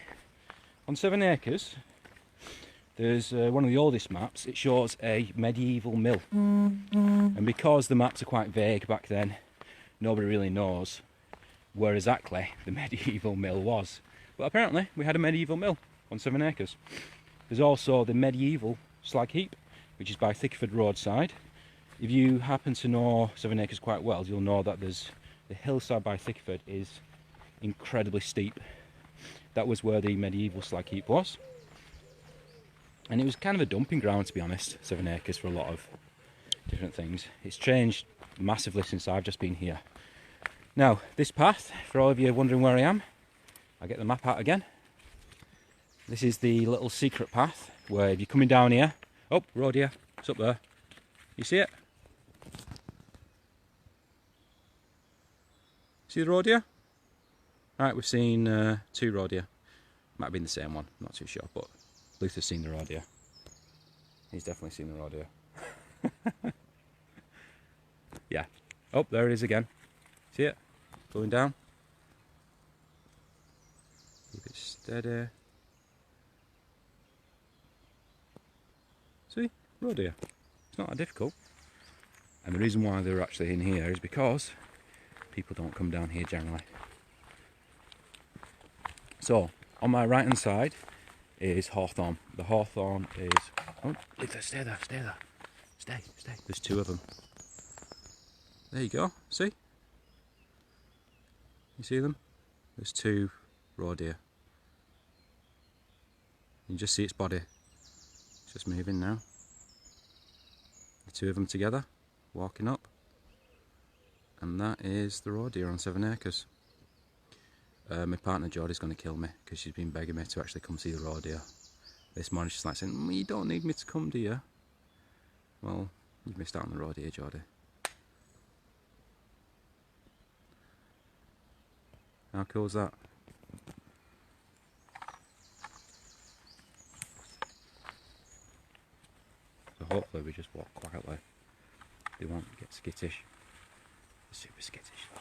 On 7 acres, there's one of the oldest maps. It shows a medieval mill. And because the maps are quite vague back then, nobody really knows where exactly the medieval mill was. But apparently, we had a medieval mill on 7 acres. There's also the medieval Slag Heap, which is by Thickford roadside. If you happen to know 7 acres quite well, you'll know that there's the hillside by Thickford is incredibly steep. That was where the medieval Slag Heap was. And it was kind of a dumping ground, to be honest, 7 acres, for a lot of different things. It's changed massively since I've just been here. Now, this path, for all of you wondering where I am, I'll get the map out again. This is the little secret path, where if you're coming down here, oh, roe deer, it's up there. You see it? See the roe deer? Right, we've seen 2 roe deer. Might have been the same one, not too sure, but Luther's seen the roe deer. He's definitely seen the roe deer. Yeah. Oh, there it is again. See it? Going down. Keep it steady. See? Roe deer. It's not that difficult. And the reason why they're actually in here is because people don't come down here generally. So, on my right hand side is hawthorn. The hawthorn is... Oh, stay there, stay there. Stay. There's 2 of them. There you go, see? You see them? There's 2 roe deer. You can just see its body. It's just moving now. The 2 of them together, walking up. And that is the roe deer on 7 acres. My partner Jodie's going to kill me because she's been begging me to actually come see the roe deer. This morning she's like saying, you don't need me to come, do you? Well, you've missed out on the roe deer, Jodie. How cool is that? So hopefully we just walk quietly. They won't get skittish. Super skittish though.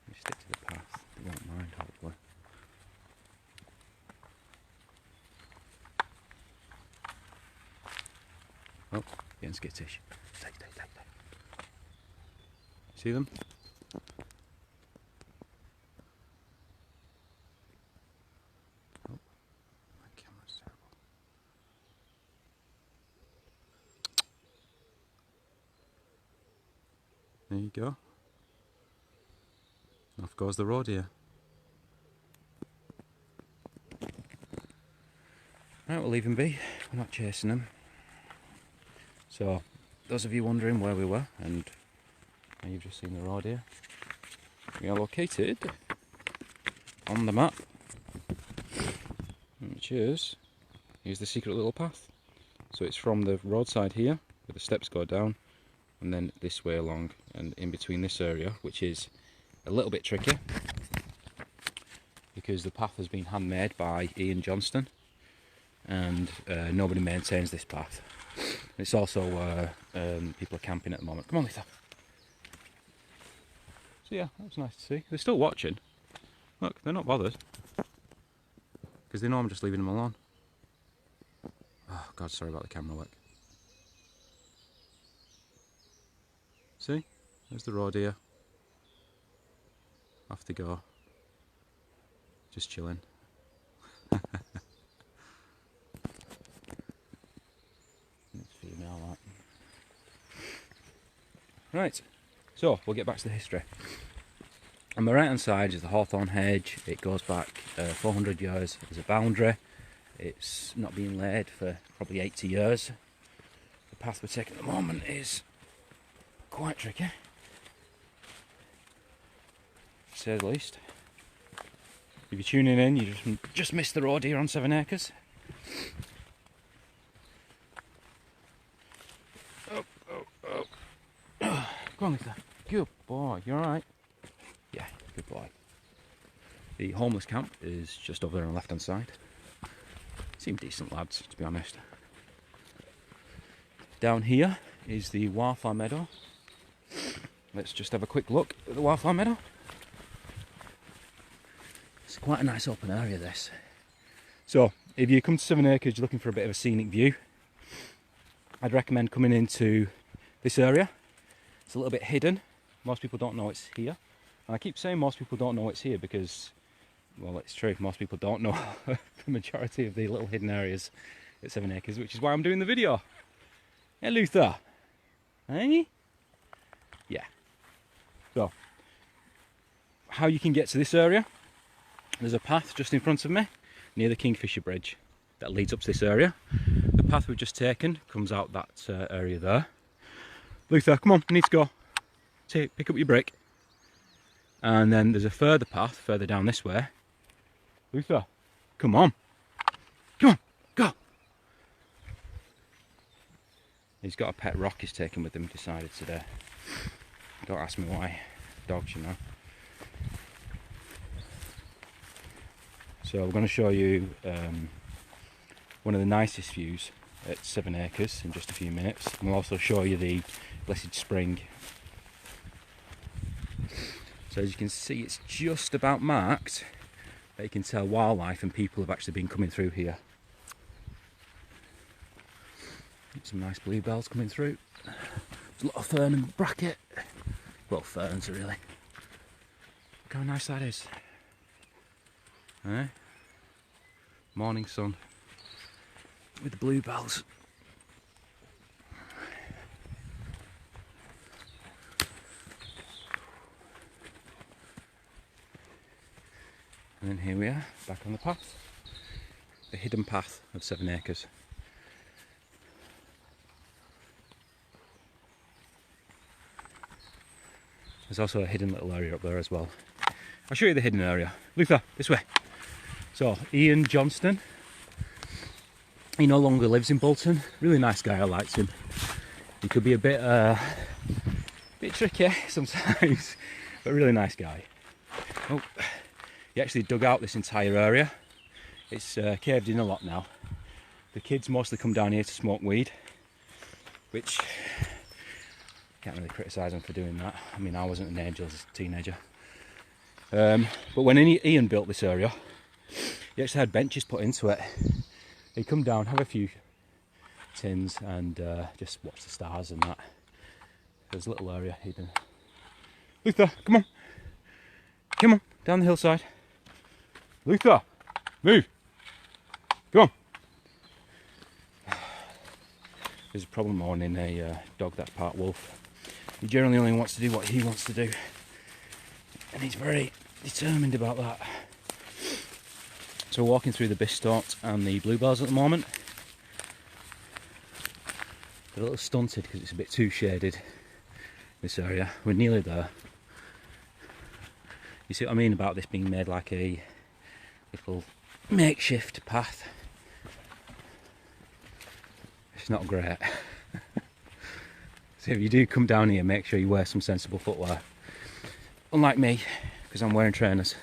You stick to the path, they won't mind hopefully. Oh, getting skittish. Stay. See them? Oh, my camera's terrible. There you go. Off goes the road here. Right, we'll leave him be. We're not chasing him. So, those of you wondering where we were, and you've just seen the road here, we are located on the map, which is, here's the secret little path. So it's from the roadside here, where the steps go down, and then this way along, and in between this area, which is a little bit tricky, because the path has been handmade by Ian Johnston, and nobody maintains this path. It's also people are camping at the moment. Come on, Lisa. So yeah, that was nice to see. They're still watching. Look, they're not bothered because they know I'm just leaving them alone. Oh God, sorry about the camera work. See, there's the road here. Off to go. Just chilling. Right, so we'll get back to the history. On the right hand side is the hawthorn hedge. It goes back 400 years as a boundary. It's not been laid for probably 80 years. The path we're taking at the moment is quite tricky, to say the least. If you're tuning in, you just missed the road here on 7 acres. Go on, Lisa. Good boy. You alright? Yeah, good boy. The homeless camp is just over there on the left hand side. Seem decent lads, to be honest. Down here is the Wildflower Meadow. Let's just have a quick look at the Wildflower Meadow. It's quite a nice open area, this. So, if you come to 7 acres, you're looking for a bit of a scenic view, I'd recommend coming into this area. It's a little bit hidden. Most people don't know it's here. And I keep saying most people don't know it's here because, well, it's true. Most people don't know the majority of the little hidden areas at 7 acres, which is why I'm doing the video. Hey, Luther. Hey? Yeah. So, how you can get to this area. There's a path just in front of me, near the Kingfisher Bridge, that leads up to this area. The path we've just taken comes out that area there. Luther, come on, I need to go. Pick up your brick. And then there's a further path further down this way. Luther, come on. Come on, go. He's got a pet rock he's taken with him, decided today. Don't ask me why. Dogs, you know. So we're going to show you one of the nicest views at 7 acres in just a few minutes. And we'll also show you the Blessed Spring. So as you can see, it's just about marked that you can tell wildlife and people have actually been coming through here. Some nice bluebells coming through. There's a lot of fern and bracket. Well, ferns really. Look how nice that is. Eh? Morning sun with the bluebells. And then here we are, back on the path. The hidden path of 7 acres. There's also a hidden little area up there as well. I'll show you the hidden area. Luther, this way. So, Ian Johnston. He no longer lives in Bolton. Really nice guy, I liked him. He could be a bit tricky sometimes, but really nice guy. Oh. He actually dug out this entire area. It's caved in a lot now, The kids mostly come down here to smoke weed, which can't really criticise them for doing that. I mean, I wasn't an angel as a teenager. But when Ian built this area, he actually had benches put into it. He'd come down, have a few tins, and just watch the stars and that. There's a little area hidden. Luther, come on! Come on, down the hillside. Luther, move! Come on! There's a problem owning a dog that's part wolf. He generally only wants to do what he wants to do. And he's very determined about that. So we're walking through the bistot and the bluebells at the moment. They're a little stunted because it's a bit too shaded, this area. We're nearly there. You see what I mean about this being made like a little makeshift path? It's not great. So if you do come down here, make sure you wear some sensible footwear. Unlike me, because I'm wearing trainers.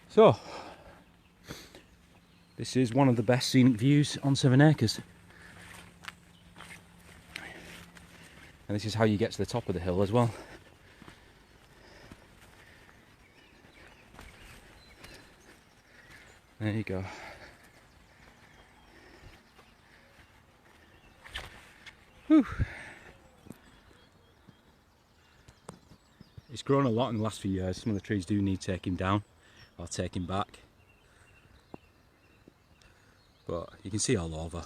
So, this is one of the best scenic views on 7 acres. And this is how you get to the top of the hill as well. There you go. Whew. It's grown a lot in the last few years. Some of the trees do need taking down or taking back, but you can see all over.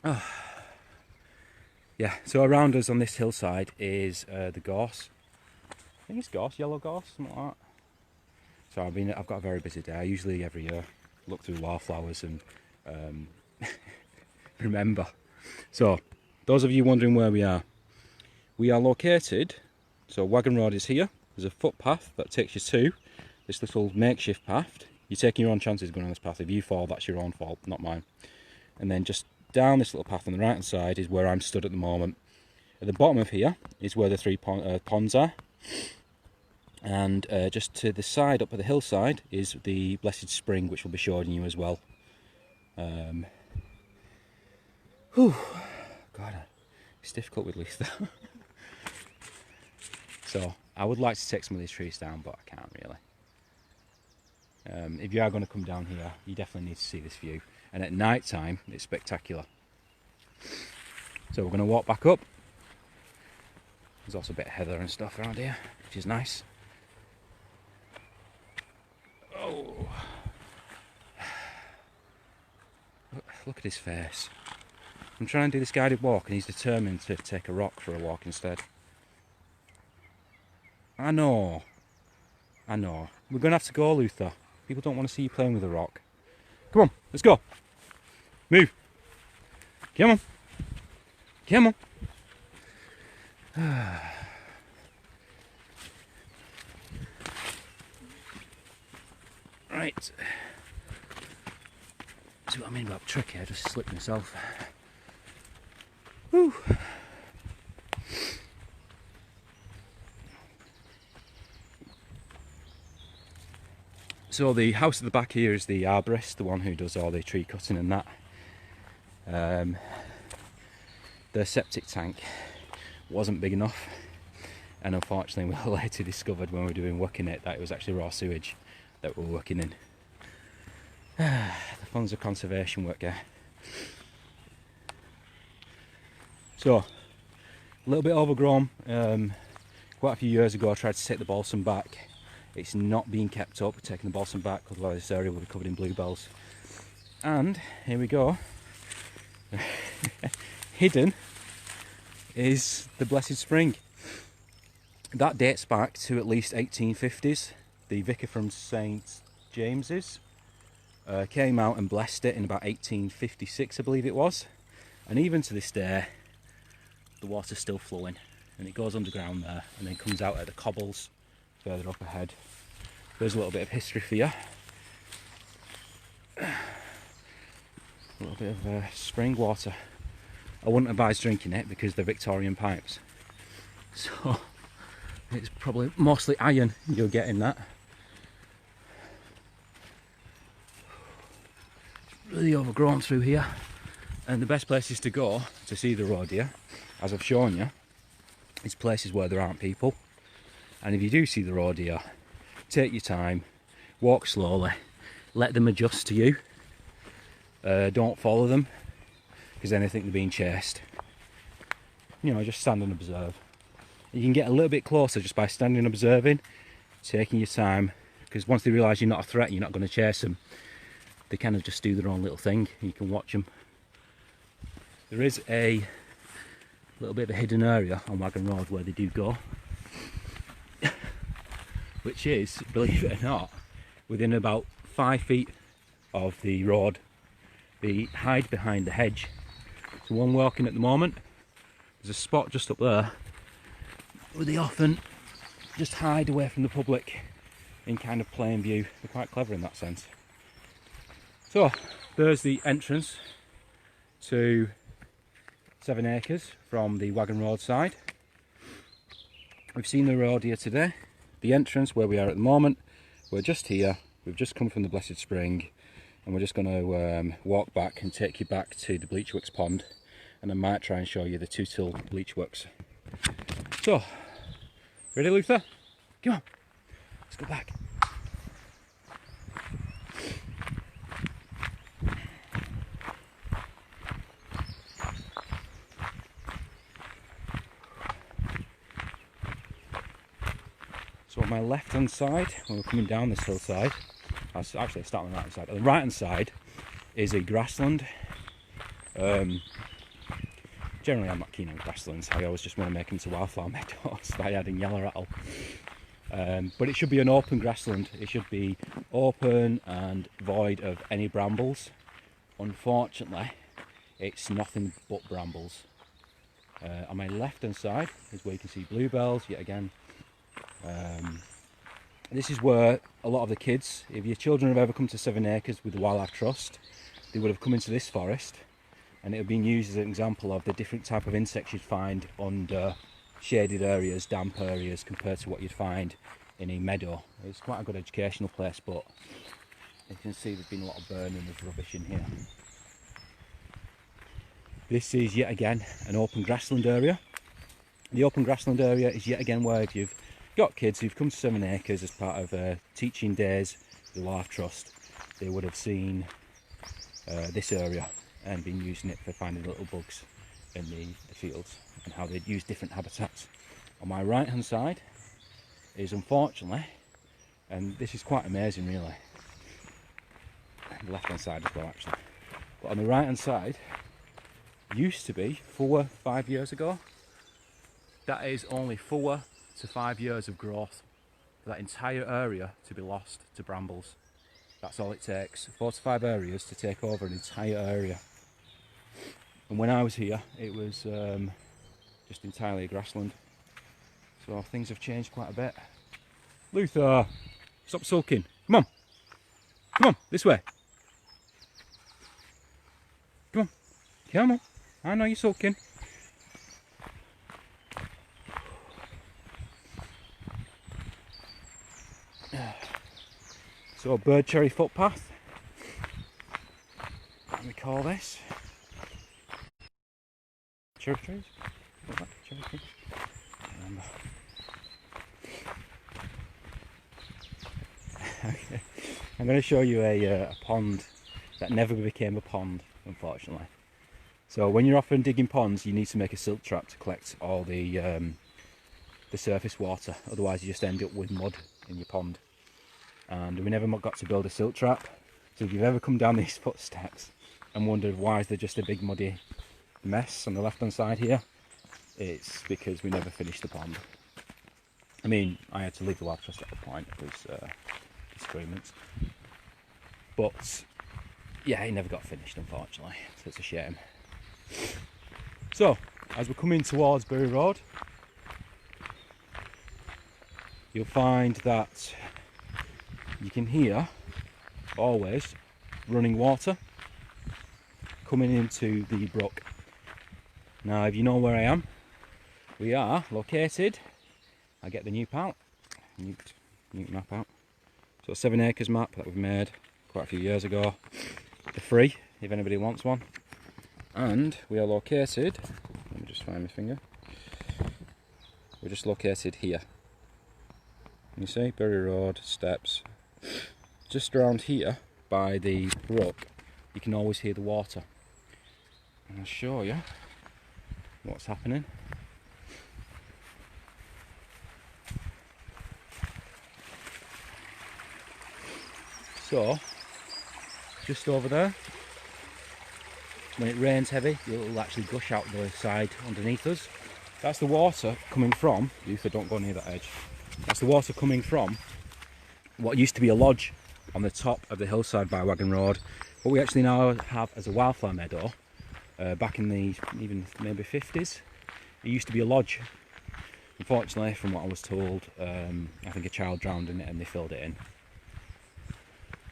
Oh. Yeah, so around us on this hillside is the gorse. I think it's gorse, yellow gorse, something like that. So I've got a very busy day. I usually every year look through wildflowers and remember. So those of you wondering where we are located, so Wagon Road is here. There's a footpath that takes you to this little makeshift path. You're taking your own chances going on this path. If you fall, that's your own fault, not mine. And then just down this little path on the right hand side is where I'm stood at the moment. At the bottom of here is where the three ponds are. And just to the side, up at the hillside, is the Blessed Spring, which we'll be showing you as well. Whew, God, it's difficult with Lisa. So I would like to take some of these trees down, but I can't really. If you are going to come down here, you definitely need to see this view. And at night time, it's spectacular. So we're going to walk back up. There's also a bit of heather and stuff around here, which is nice. Oh, look at his face. I'm trying to do this guided walk and he's determined to take a rock for a walk instead. I know. We're going to have to go, Luther. People don't want to see you playing with a rock. Come on, let's go. Move. Come on. Come on. Right. See what I mean about tricky? I just slipped myself. Whew. So the house at the back here is the arborist, the one who does all the tree cutting and that. The septic tank wasn't big enough, and unfortunately we later discovered when we were doing work in it that it was actually raw sewage that we were working in. The funds of conservation work here. So, a little bit overgrown. Quite a few years ago I tried to take the balsam back. It's not being kept up. We're taking the balsam back, otherwise this area will be covered in bluebells. And here we go. Hidden is the Blessed Spring. That dates back to at least 1850s. The vicar from St James's came out and blessed it in about 1856, I believe it was. And even to this day, the water's still flowing, and it goes underground there and then comes out at the cobbles further up ahead. There's a little bit of history for you. A little bit of spring water. I wouldn't advise drinking it because they're Victorian pipes. So it's probably mostly iron you'll get in that. Really overgrown through here. And the best places to go to see the roe deer, as I've shown you, is places where there aren't people. And if you do see the roe deer, take your time, walk slowly, let them adjust to you. Don't follow them, because then they think they're being chased. You know, just stand and observe. You can get a little bit closer just by standing and observing, taking your time, because once they realise you're not a threat, you're not going to chase them, they kind of just do their own little thing. You can watch them. There is a little bit of a hidden area on Wagon Road where they do go, which is, believe it or not, within about 5 feet of the road. They hide behind the hedge. So one walking at the moment, there's a spot just up there where they often just hide away from the public in kind of plain view. They're quite clever in that sense. So there's the entrance to 7 acres from the Wagon Road side. We've seen the roe deer today. The entrance where we are at the moment, we're just here. We've just come from the Blessed Spring, and we're just going to walk back and take you back to the Bleach Works pond, and I might try and show you the 2-till Bleach Works. So, ready, Luther? Come on, let's go back. So on my left hand side, when we're coming down this hillside, actually I start on the right hand side. On the right hand side is a grassland. Generally I'm not keen on grasslands. I always just want to make them to Wildflower Meadows by adding yellow rattle. But it should be an open grassland. It should be open and void of any brambles. Unfortunately, it's nothing but brambles. On my left hand side is where you can see bluebells yet again. This is where a lot of the kids, if your children have ever come to 7 acres with the Wildlife Trust, they would have come into this forest, and it would have been used as an example of the different type of insects you'd find under shaded areas, damp areas, compared to what you'd find in a meadow. It's quite a good educational place, but you can see there's been a lot of burning of rubbish in here. This is yet again an open grassland area. The open grassland area is yet again where if you've got kids who've come to 7 acres as part of teaching days, the Wildlife Trust, they would have seen this area and been using it for finding little bugs in the fields and how they'd use different habitats. On my right hand side is, unfortunately, and this is quite amazing really, the left hand side as well actually, but on the right hand side used to be 4-5 years ago. That is only 4 to 5 years of growth for that entire area to be lost to brambles. That's all it takes, 4 to 5 areas to take over an entire area. And when I was here, it was just entirely a grassland. So things have changed quite a bit. Luther, stop sulking. Come on. Come on, this way. Come on. Come on. I know you're sulking. So, bird cherry footpath, what do we call this? Cherry trees? Cherry trees? Okay. I'm going to show you a pond that never became a pond, unfortunately. So when you're often digging ponds, you need to make a silt trap to collect all the surface water, otherwise you just end up with mud in your pond. And we never got to build a silt trap, so if you've ever come down these footsteps and wondered why is there just a big muddy mess on the left hand side here, it's because we never finished the pond. I mean, I had to leave the Wildlife Trust at the point because disagreements, but yeah, it never got finished unfortunately, so it's a shame. So as we're coming towards Bury Road, you'll find that you can hear always running water. coming into the brook. Now if you know where I am, we are located, I get the NEWT out, NEWT map out. So 7 acres map that we've made quite a few years ago. They're free if anybody wants one. And we are located, let me just find my finger. We're just located here. You see, Bury Road, steps. Just around here by the brook, you can always hear the water. And I'll show you what's happening. So, just over there, when it rains heavy, it'll actually gush out the side underneath us. That's the water coming from, Luther, don't go near that edge. That's the water coming from what used to be a lodge on the top of the hillside by Wagon Road. What we actually now have as a Wildflower Meadow, back in the even maybe 50s, it used to be a lodge. Unfortunately, from what I was told, I think a child drowned in it and they filled it in.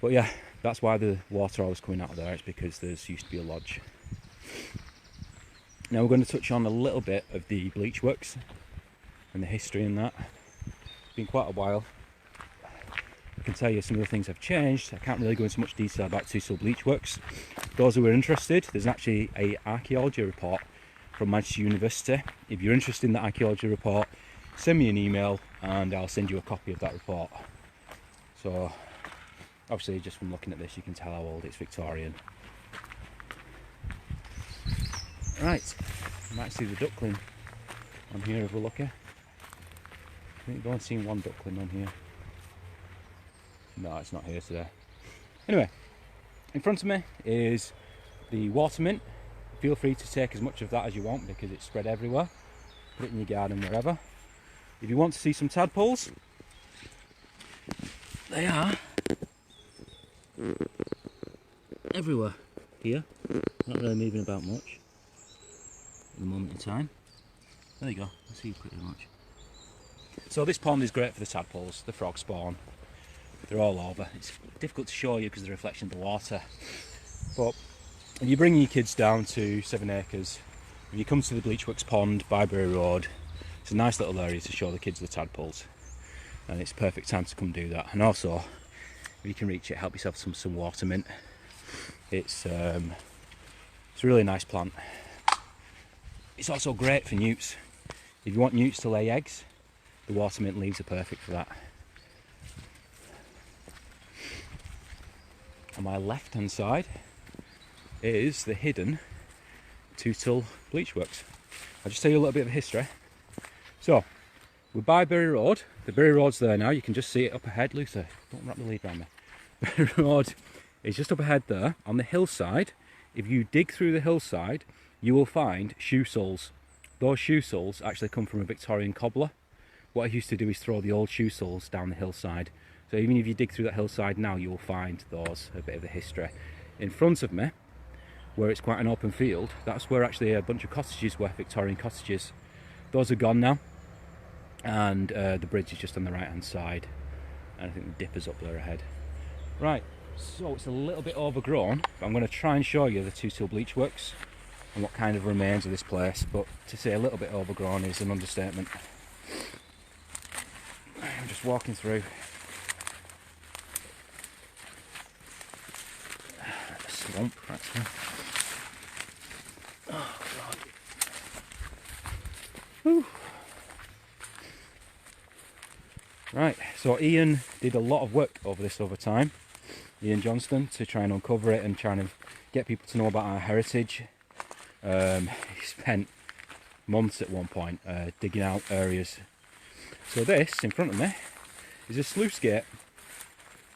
But yeah, that's why the water always coming out of there. It's because there's used to be a lodge. Now we're going to touch on a little bit of the bleach works and the history in that. It's been quite a while. I can tell you some of the things have changed. I can't really go into much detail about Tootle bleach works. Those who are interested, there's actually an archaeology report from Manchester University. If you're interested in the archaeology report, send me an email and I'll send you a copy of that report. So obviously just from looking at this you can tell how old it's Victorian. Right, you might see the duckling on here if we're lucky. I think we've only seen one duckling on here. No, it's not here today. Anyway, in front of me is the water mint. Feel free to take as much of that as you want because it's spread everywhere. Put it in your garden, wherever. If you want to see some tadpoles, they are everywhere here. Not really moving about much at the moment in time. There you go, I see you pretty much. So this pond is great for the tadpoles, the frog spawn. They're all over. It's difficult to show you because of the reflection of the water. But if you bring your kids down to 7 acres, if you come to the Bleachworks pond by Bury Road, it's a nice little area to show the kids the tadpoles. And it's perfect time to come do that. And also, if you can reach it, help yourself some water mint. It's a really nice plant. It's also great for newts. If you want newts to lay eggs, the water mint leaves are perfect for that. On my left hand side is the hidden Tootle bleach works. I'll just tell you a little bit of history. So, we're by Bury Road. The Bury Road's there now, you can just see it up ahead. Luther, don't wrap the lead around me. Bury Road is just up ahead there. On the hillside, if you dig through the hillside, you will find shoe soles. Those shoe soles actually come from a Victorian cobbler. What he used to do is throw the old shoe soles down the hillside. So even if you dig through that hillside now, you will find those, a bit of the history. In front of me, where it's quite an open field, that's where actually a bunch of cottages were, Victorian cottages. Those are gone now, and the bridge is just on the right hand side, and I think the dipper's up there ahead. Right, so it's a little bit overgrown, but I'm going to try and show you the Tootle bleach works and what kind of remains of this place, but to say a little bit overgrown is an understatement. I'm just walking through. Swamp, actually. Oh god. Whew. Right, so Ian did a lot of work over time, Ian Johnston, to try and uncover it and trying to get people to know about our heritage. He spent months at one point digging out areas. So this, in front of me, is a sluice gate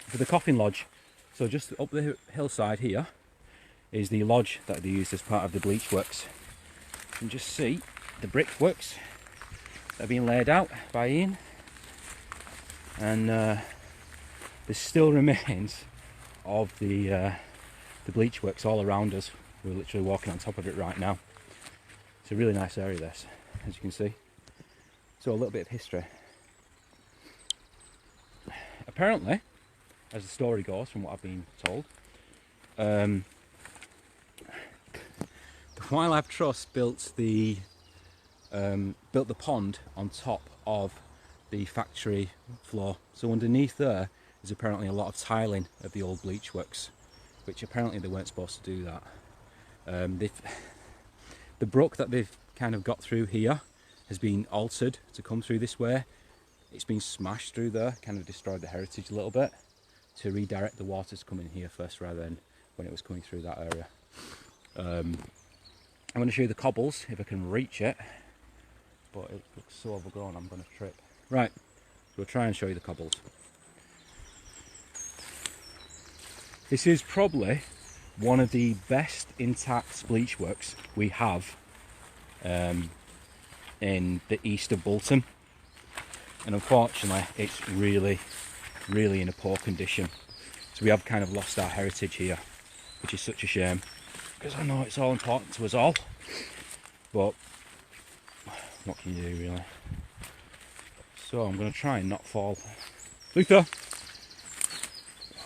for the coffin lodge. So just up the hillside here is the lodge that they used as part of the bleach works. You can just see the brickworks that are being laid out by Ian, and there still remains of the bleach works all around us. We're literally walking on top of it right now. It's a really nice area, this, as you can see. So a little bit of history. Apparently, as the story goes from what I've been told, The Wildlife Trust built the pond on top of the factory floor. So underneath there is apparently a lot of tiling of the old bleach works, which apparently they weren't supposed to do that. The brook that they've kind of got through here has been altered to come through this way. It's been smashed through there, kind of destroyed the heritage a little bit, to redirect the water to come in here first rather than when it was coming through that area. I'm going to show you the cobbles if I can reach it, but it looks so overgrown I'm going to trip. Right, we'll try and show you the cobbles. This is probably one of the best intact bleach works we have in the east of Bolton, and unfortunately it's really in a poor condition. So we have kind of lost our heritage here, which is such a shame, because I know it's all important to us all, but what can you do really? So I'm going to try and not fall. Luther! Oh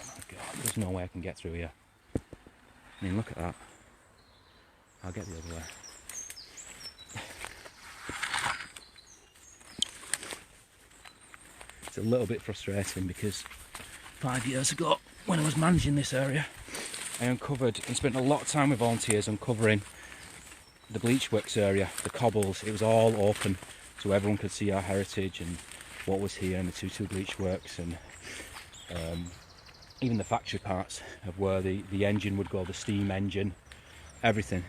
my god, there's no way I can get through here. I mean, look at that. I'll get the other way. It's a little bit frustrating because 5 years ago, when I was managing this area, I uncovered and spent a lot of time with volunteers uncovering the bleach works area, the cobbles. It was all open so everyone could see our heritage and what was here in the 2-2 bleach works, and even the factory parts of where the engine would go, the steam engine, everything.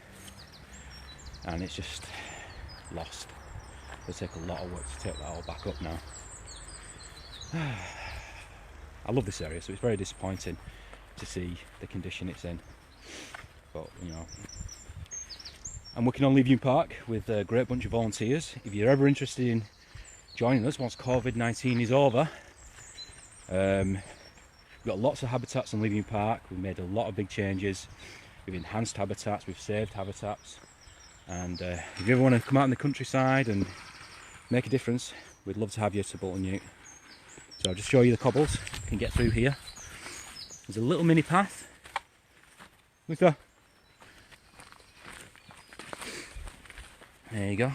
And it's just lost. It'll take a lot of work to take that all back up now. I love this area, so it's very disappointing to see the condition it's in. But, you know, I'm working on Leaving Park with a great bunch of volunteers. If you're ever interested in joining us once COVID-19 is over, we've got lots of habitats on Leaving Park. We've made a lot of big changes. We've enhanced habitats, we've saved habitats, and if you ever want to come out in the countryside and make a difference, we'd love to have you to Bolton NEWT. So I'll just show you the cobbles. You can get through here. There's a little mini path. Look there. There you go.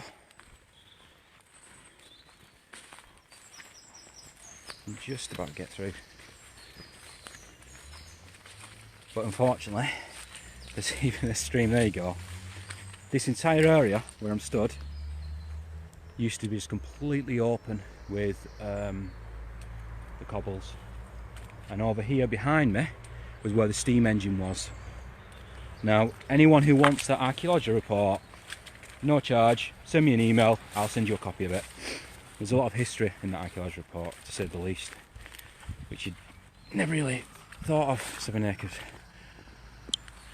You just about get through. But unfortunately, there's even a stream. There you go. This entire area where I'm stood used to be just completely open with the cobbles, and over here behind me was where the steam engine was. Now, anyone who wants that archaeology report, no charge, send me an email, I'll send you a copy of it. There's a lot of history in that archaeology report, to say the least, which you'd never really thought of. 7 acres.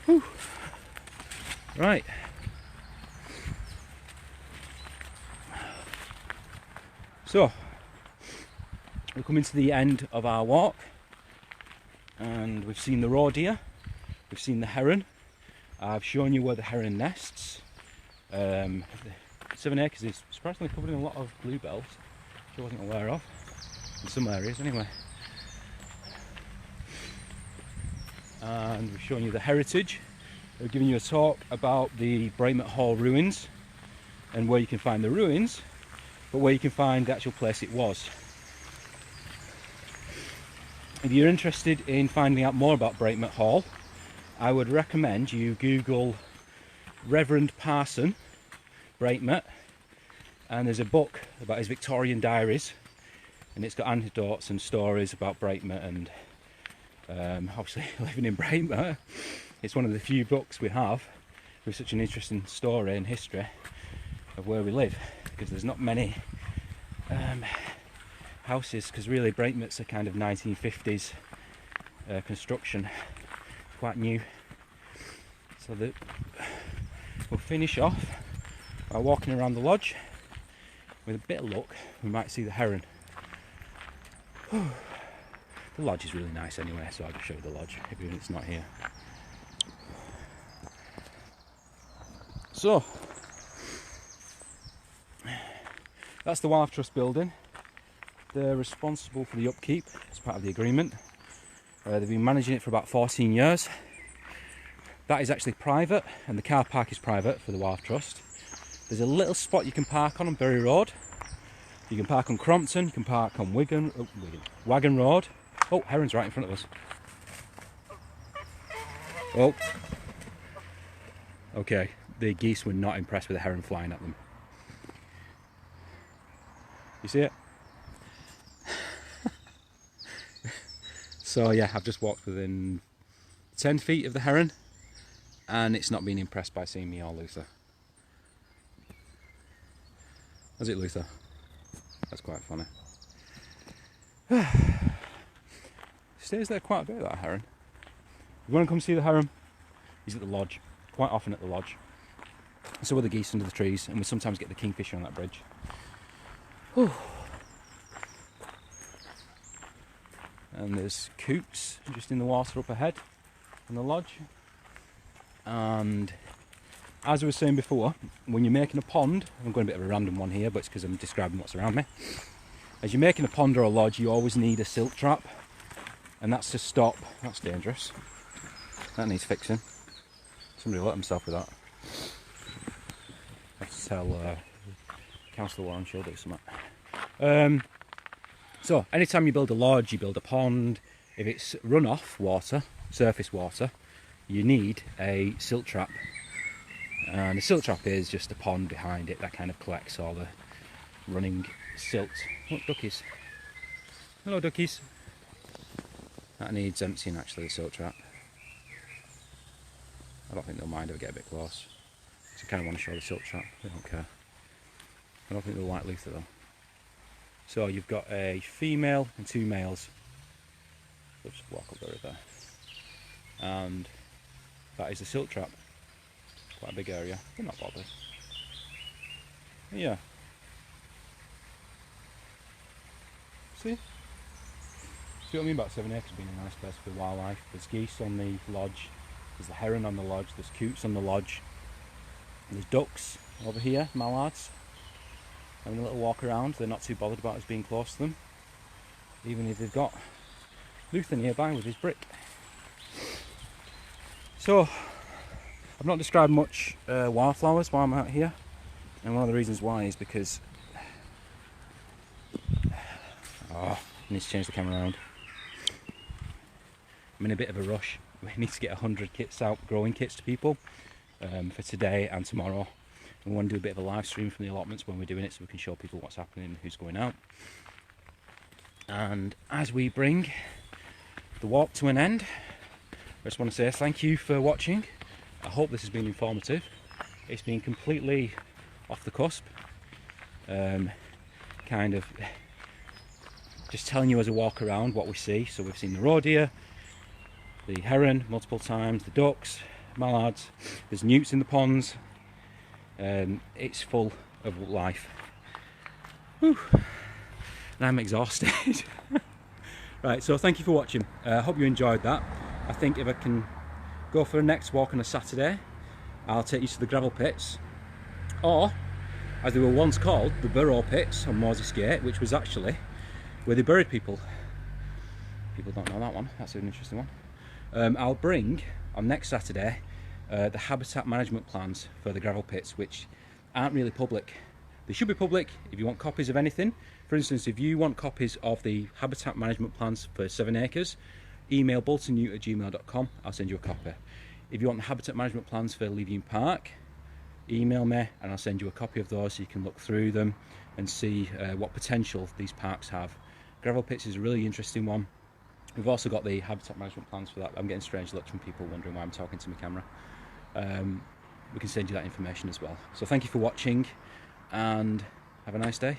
Whew. Right. So, we're coming to the end of our walk, and we've seen the roe deer, we've seen the heron. I've shown you where the heron nests. 7 acres is surprisingly covered in a lot of bluebells, which I wasn't aware of, in some areas anyway. And we've shown you the heritage. We've given you a talk about the Braemont Hall ruins and where you can find the ruins, but where you can find the actual place it was. If you're interested in finding out more about Braemont Hall, I would recommend you Google Reverend Parson Braemont, and there's a book about his Victorian diaries, and it's got anecdotes and stories about Braemont, and obviously living in Braemont, it's one of the few books we have with such an interesting story and history of where we live, because there's not many houses, because really Braemont's a kind of 1950s construction, quite new. So that we'll finish off by walking around the lodge. With a bit of luck, we might see the heron. The lodge is really nice anyway, so I'll just show you the lodge, even if it's not here. So, that's the Wildlife Trust building. They're responsible for the upkeep as part of the agreement. They've been managing it for about 14 years. That is actually private, and the car park is private for the Wildlife Trust. There's a little spot you can park on Bury Road. You can park on Crompton, you can park on Wagon Road. Oh, heron's right in front of us. Oh. Okay, the geese were not impressed with the heron flying at them. You see it? So yeah, I've just walked within 10 feet of the heron, and it's not been impressed by seeing me or Luther. Has it, Luther? That's quite funny. Stays there quite a bit, that heron. You want to come see the heron? He's at the lodge, quite often at the lodge. So are the geese under the trees, and we sometimes get the kingfisher on that bridge. Whew. And there's coots just in the water up ahead on the lodge. And as I was saying before, when you're making a pond, I'm going a bit of a random one here, but it's because I'm describing what's around me. As you're making a pond or a lodge, you always need a silt trap, and that's to stop. That's dangerous. That needs fixing. Somebody let himself with that. I have to tell Councillor Warren she'll do something. So, anytime you build a lodge, you build a pond, if it's runoff water, surface water, you need a silt trap. And a silt trap is just a pond behind it that kind of collects all the running silt. Look, duckies. Hello, duckies. That needs emptying, actually, the silt trap. I don't think they'll mind if I get a bit close. So I kind of want to show the silt trap. They don't care. I don't think they'll like Luther, though. So you've got a female and 2 males. Let's just walk up there. And that is a silt trap. Quite a big area. They're not bothered. Yeah. See? See what I mean about 7 acres being a nice place for wildlife? There's geese on the lodge. There's the heron on the lodge. There's coots on the lodge. There's ducks over here, mallards. Having a little walk around. They're not too bothered about us being close to them, even if they've got Luther nearby with his brick. So I've not described much wildflowers while I'm out here, and one of the reasons why is because I need to change the camera around. I'm in a bit of a rush. We need to get 100 kits out, growing kits to people for today and tomorrow. We want to do a bit of a live stream from the allotments when we're doing it, so we can show people what's happening and who's going out. And as we bring the walk to an end, I just want to say thank you for watching. I hope this has been informative. It's been completely off the cusp, kind of just telling you as I walk around what we see. So we've seen the roe deer, the heron multiple times, the ducks, mallards, there's newts in the ponds. It's full of life. Whew. And I'm exhausted. Right, so thank you for watching. I hope you enjoyed that. I think if I can go for a next walk on a Saturday, I'll take you to the gravel pits, or as they were once called, the burrow pits on Moses Gate, which was actually where they buried people. People don't know that one. That's an interesting one. I'll bring on next Saturday the habitat management plans for the gravel pits, which aren't really public. They should be public if you want copies of anything. For instance, if you want copies of the habitat management plans for 7 acres, email boltonnewt@gmail.com. I'll send you a copy. If you want the habitat management plans for Leaving Park, email me and I'll send you a copy of those so you can look through them and see what potential these parks have. Gravel pits is a really interesting one. We've also got the habitat management plans for that. I'm getting strange looks from people wondering why I'm talking to my camera. We can send you that information as well. So thank you for watching and have a nice day.